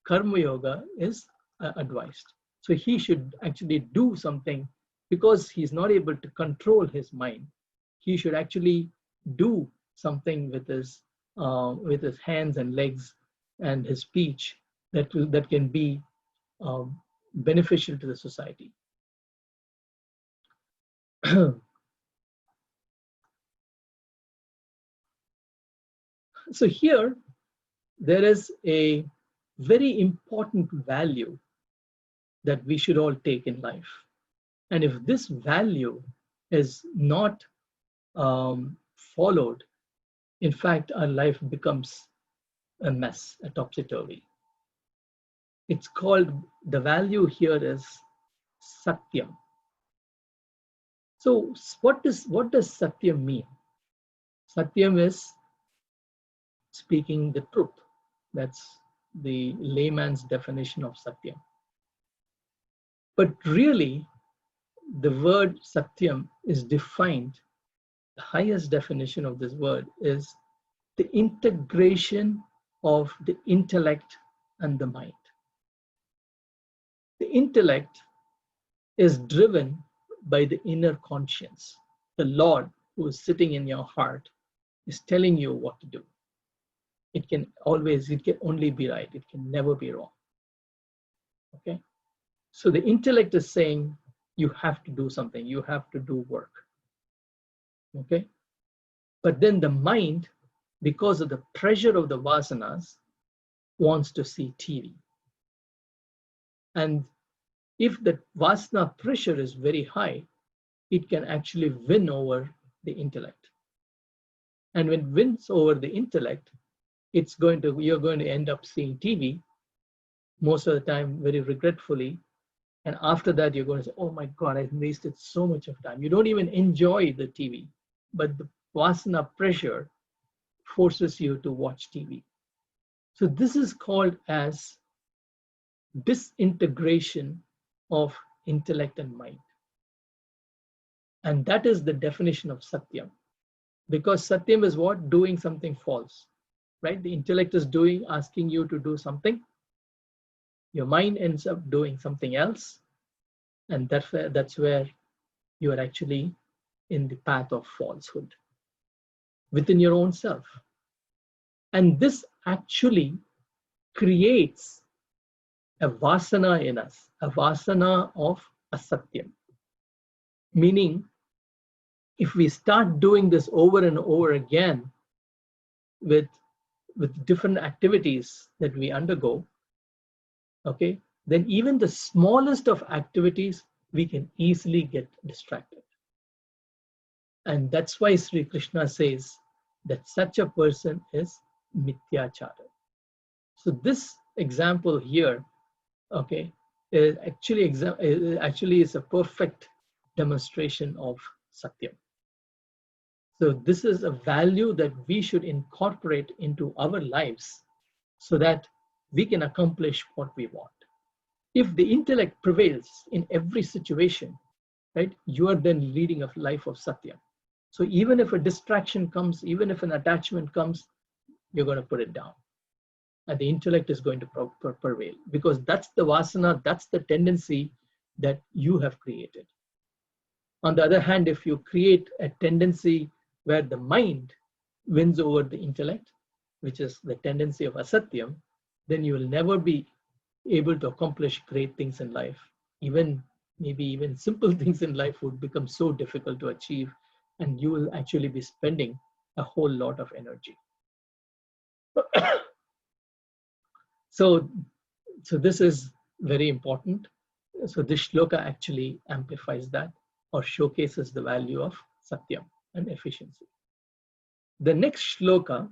Speaker 3: karma yoga is advised. So he should actually do something, because he's not able to control his mind. He should actually do something with his hands and legs and his speech that can be beneficial to the society. So here, there is a very important value that we should all take in life. And if this value is not followed, in fact, our life becomes a mess, a topsy-turvy. It's called, the value here is Satyam. So what does Satyam mean? Satyam is speaking the truth. That's the layman's definition of Satyam. But really, the word Satyam is defined, the highest definition of this word is the integration of the intellect and the mind. The intellect is driven by the inner conscience. The Lord who is sitting in your heart is telling you what to do. It can only be right. It can never be wrong. Okay? So the intellect is saying, you have to do something, you have to do work. Okay? But then the mind, because of the pressure of the vasanas, wants to see TV. And if the vasana pressure is very high, it can actually win over the intellect. And when it wins over the intellect, you're going to end up seeing TV most of the time very regretfully. And after that, you're going to say, oh my God, I've wasted so much of time. You don't even enjoy the TV, but the vasana pressure forces you to watch TV. So this is called as disintegration of intellect and mind. And that is the definition of Satyam. Because Satyam is what? Doing something false, right? The intellect is asking you to do something. Your mind ends up doing something else. And that's where you are actually in the path of falsehood within your own self. And this actually creates a vasana in us, a vasana of asatyam. Meaning, if we start doing this over and over again with with different activities that we undergo, okay, then even the smallest of activities, we can easily get distracted. And that's why Sri Krishna says that such a person is mithyachara. So this example here, okay, is actually is a perfect demonstration of satyam. So this is a value that we should incorporate into our lives so that we can accomplish what we want. If the intellect prevails in every situation, right, you are then leading a life of satya. So even if a distraction comes, even if an attachment comes, you're going to put it down. And the intellect is going to prevail, because that's the vasana, that's the tendency that you have created. On the other hand, if you create a tendency where the mind wins over the intellect, which is the tendency of asatyam, then you will never be able to accomplish great things in life. Maybe even simple things in life would become so difficult to achieve, and you will actually be spending a whole lot of energy. So this is very important. So this shloka actually amplifies that, or showcases the value of satyam and efficiency. The next shloka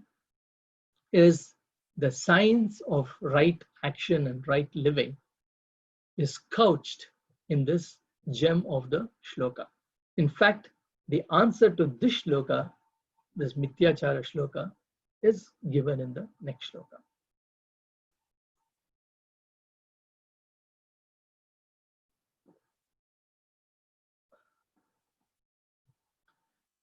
Speaker 3: is the science of right action and right living is couched in this gem of the shloka. In fact, the answer to this shloka, this mithyachara shloka, is given in the next shloka.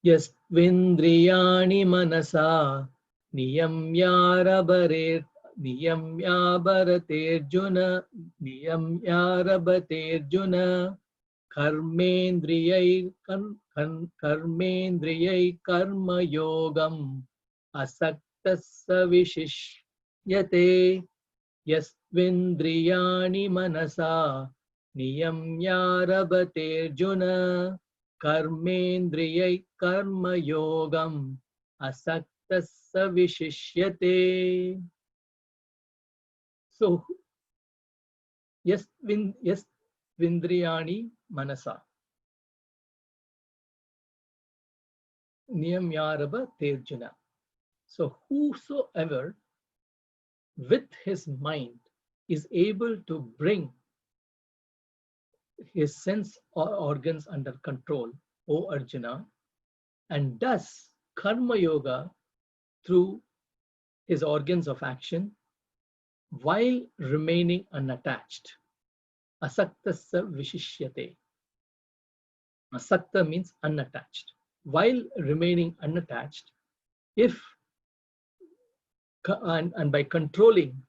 Speaker 3: Yastvindriyani manasa niyamyarabaterjuna karmendriyai karma yogam asaktasya vishishyate. Yastvindriyani manasa niyamyarabaterjuna karmendriyai karma yogam asaktasya vishishyate. So yastvindriyani manasa niyamyarabaterjuna. So whosoever with his mind is able to bring his sense organs under control, O Arjuna, and does karma yoga through his organs of action while remaining unattached. Asaktasya vishishyate. Asakta means unattached. While remaining unattached, if and by controlling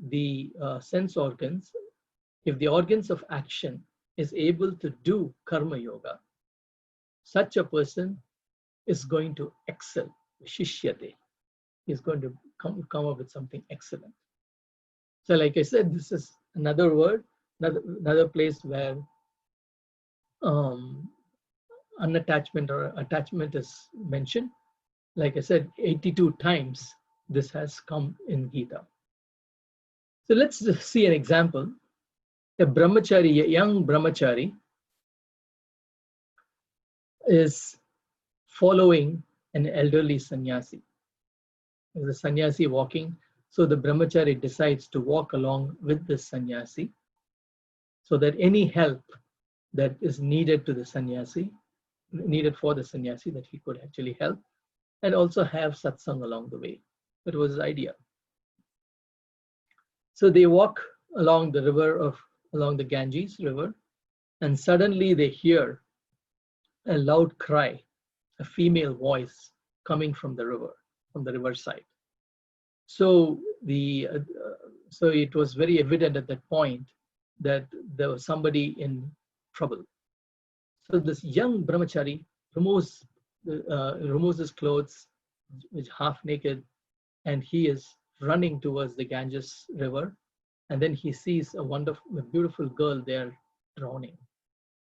Speaker 3: the sense organs, if the organs of action is able to do karma yoga, such a person is going to excel. Vishishyate. Is going to come up with something excellent. So like I said, this is another word, another place where unattachment or attachment is mentioned. Like I said, 82 times this has come in Gita. So let's see an example. A brahmachari, a young brahmachari, is following an elderly sannyasi. There's a sannyasi walking, so the brahmachari decides to walk along with the sannyasi, so that any help that is needed to the sannyasi, needed for the sannyasi, that he could actually help, and also have satsang along the way. That was his idea. So they walk along the along the Ganges river, and suddenly they hear a loud cry, a female voice coming from the riverside. So so it was very evident at that point that there was somebody in trouble. So this young brahmachari removes his clothes, which half naked, and he is running towards the Ganges river, and then he sees a beautiful girl there drowning.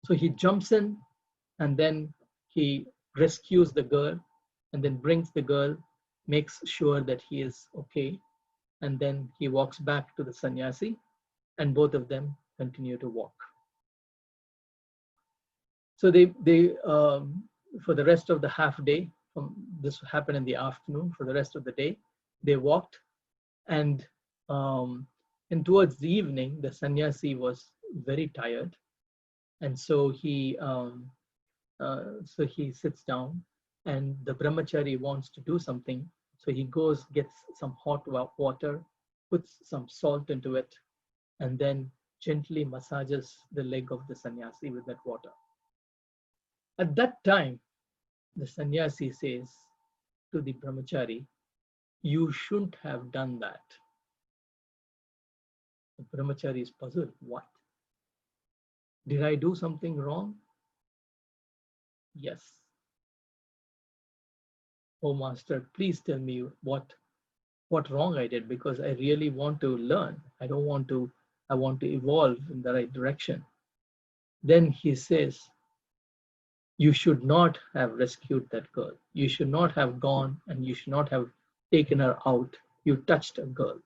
Speaker 3: So he jumps in, and then he rescues the girl, and then brings the girl makes sure that he is okay, and then he walks back to the sannyasi, and both of them continue to walk. So they for the rest of the half day, this happened in the afternoon, for the rest of the day, they walked, and um, and towards the evening, the sannyasi was very tired, and so he sits down, and the brahmachari wants to do something. So he goes, gets some hot water, puts some salt into it, and then gently massages the leg of the sannyasi with that water. At that time, the sannyasi says to the brahmachari, "You shouldn't have done that." The brahmachari is puzzled. What? Did I do something wrong? Yes. Oh, master, please tell me what wrong I did, because I really want to learn. I want to evolve in the right direction. Then he says, you should not have rescued that girl. You should not have gone and you should not have taken her out. You touched a girl.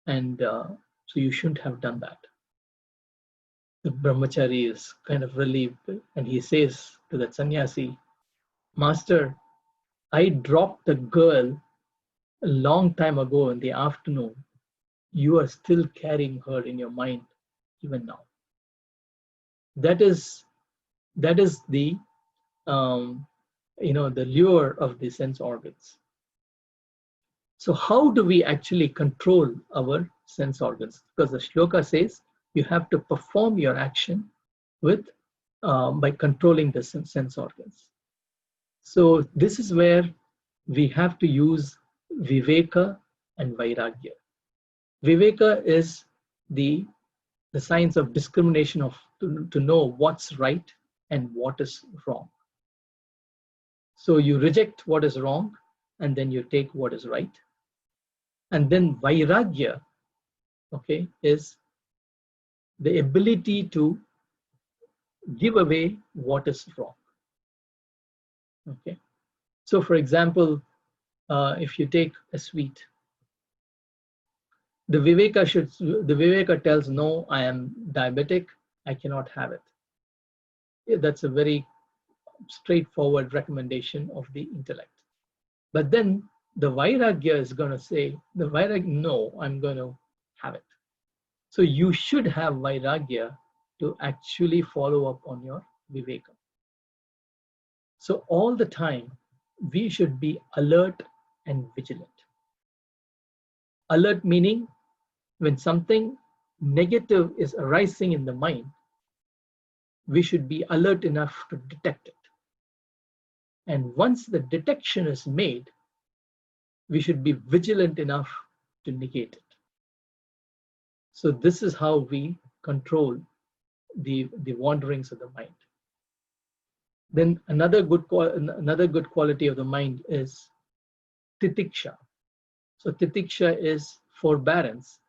Speaker 3: And so you shouldn't have done that. The brahmachari is kind of relieved, and he says to that sannyasi, Master, I dropped the girl a long time ago in the afternoon. You are still carrying her in your mind even now. That is the the lure of the sense organs. So how do we actually control our sense organs? Because the shloka says you have to perform your action with by controlling the sense organs. So this is where we have to use viveka and vairagya. Viveka is the science of discrimination, of to know what's right and what is wrong. So you reject what is wrong, and then you take what is right. And then vairagya, okay, is the ability to give away what is wrong. Okay. So for example, if you take a sweet, the viveka tells, no, I am diabetic, I cannot have it. Yeah, that's a very straightforward recommendation of the intellect. But then the vairagya is going to say, no, I'm going to have it. So you should have vairagya to actually follow up on your viveka. So all the time, we should be alert and vigilant. Alert meaning when something negative is arising in the mind, we should be alert enough to detect it. And once the detection is made, we should be vigilant enough to negate it. So this is how we control the wanderings of the mind. Then another good quality of the mind is titiksha. So titiksha is forbearance,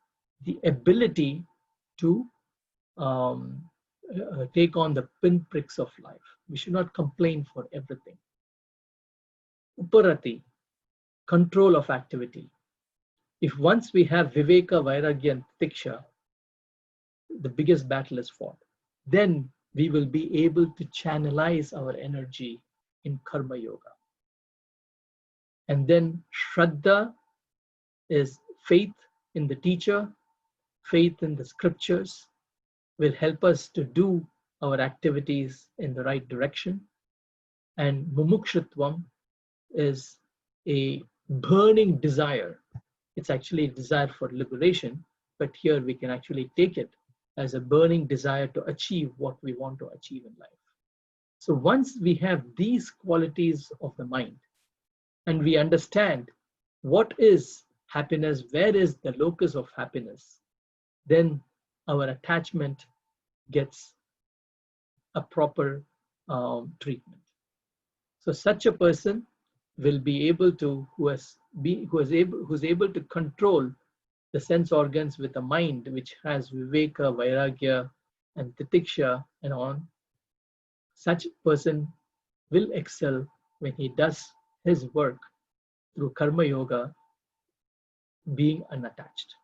Speaker 3: the ability to take on the pinpricks of life. We should not complain for everything. Uparati, control of activity. If once we have viveka, vairagya, and titiksha, the biggest battle is fought. Then we will be able to channelize our energy in karma yoga. And then shraddha is faith in the teacher, faith in the scriptures, will help us to do our activities in the right direction. And mumukshutvam is a burning desire. It's actually a desire for liberation, but here we can actually take it as a burning desire to achieve what we want to achieve in life. So once we have these qualities of the mind, and we understand what is happiness, where is the locus of happiness, then our attachment gets a proper treatment. So such a person will be able to, who's able to control the sense organs with a mind which has viveka, vairagya, and titiksha and on. Such a person will excel when he does his work through Karma Yoga being unattached.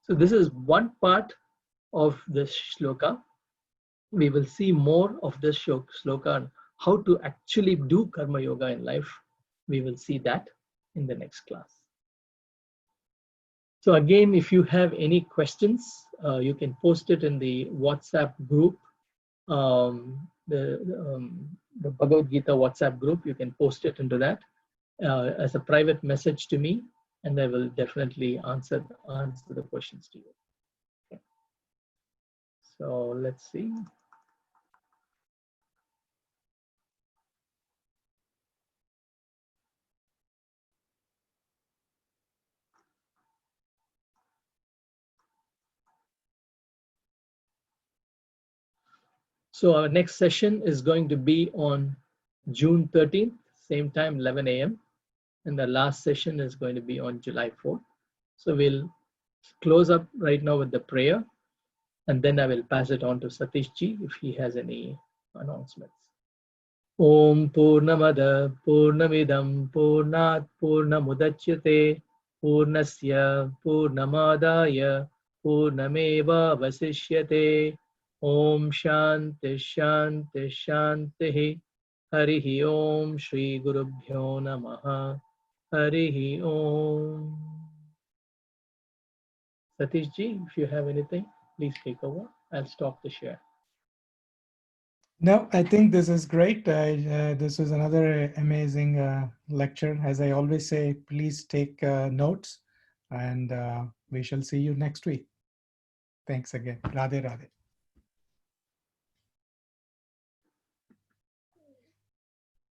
Speaker 3: So this is one part of this shloka. We will see more of this shloka and how to actually do Karma Yoga in life. We will see that in the next class. So again, if you have any questions, you can post it in the WhatsApp group, the Bhagavad Gita WhatsApp group. You can post it into that as a private message to me, and I will definitely answer the questions to you. Okay. So let's see. So our next session is going to be on June 13th, same time, 11 a.m. And the last session is going to be on July 4th. So we'll close up right now with the prayer, and then I will pass it on to Satish ji if he has any announcements. Om Purnamada Purnamidam Purnat Purnamudachyate Purnasya Purnamadaya Purnameva Vasishyate. Om Shanti Shanti Shanti. Harihi Om Shri Gurubhyo Namaha. Harihi Om. Satish ji, if you have anything, please take over. I'll stop the share.
Speaker 2: No, I think this is great. This is another amazing lecture. As I always say, please take notes, and we shall see you next week. Thanks again. Radhe Radhe.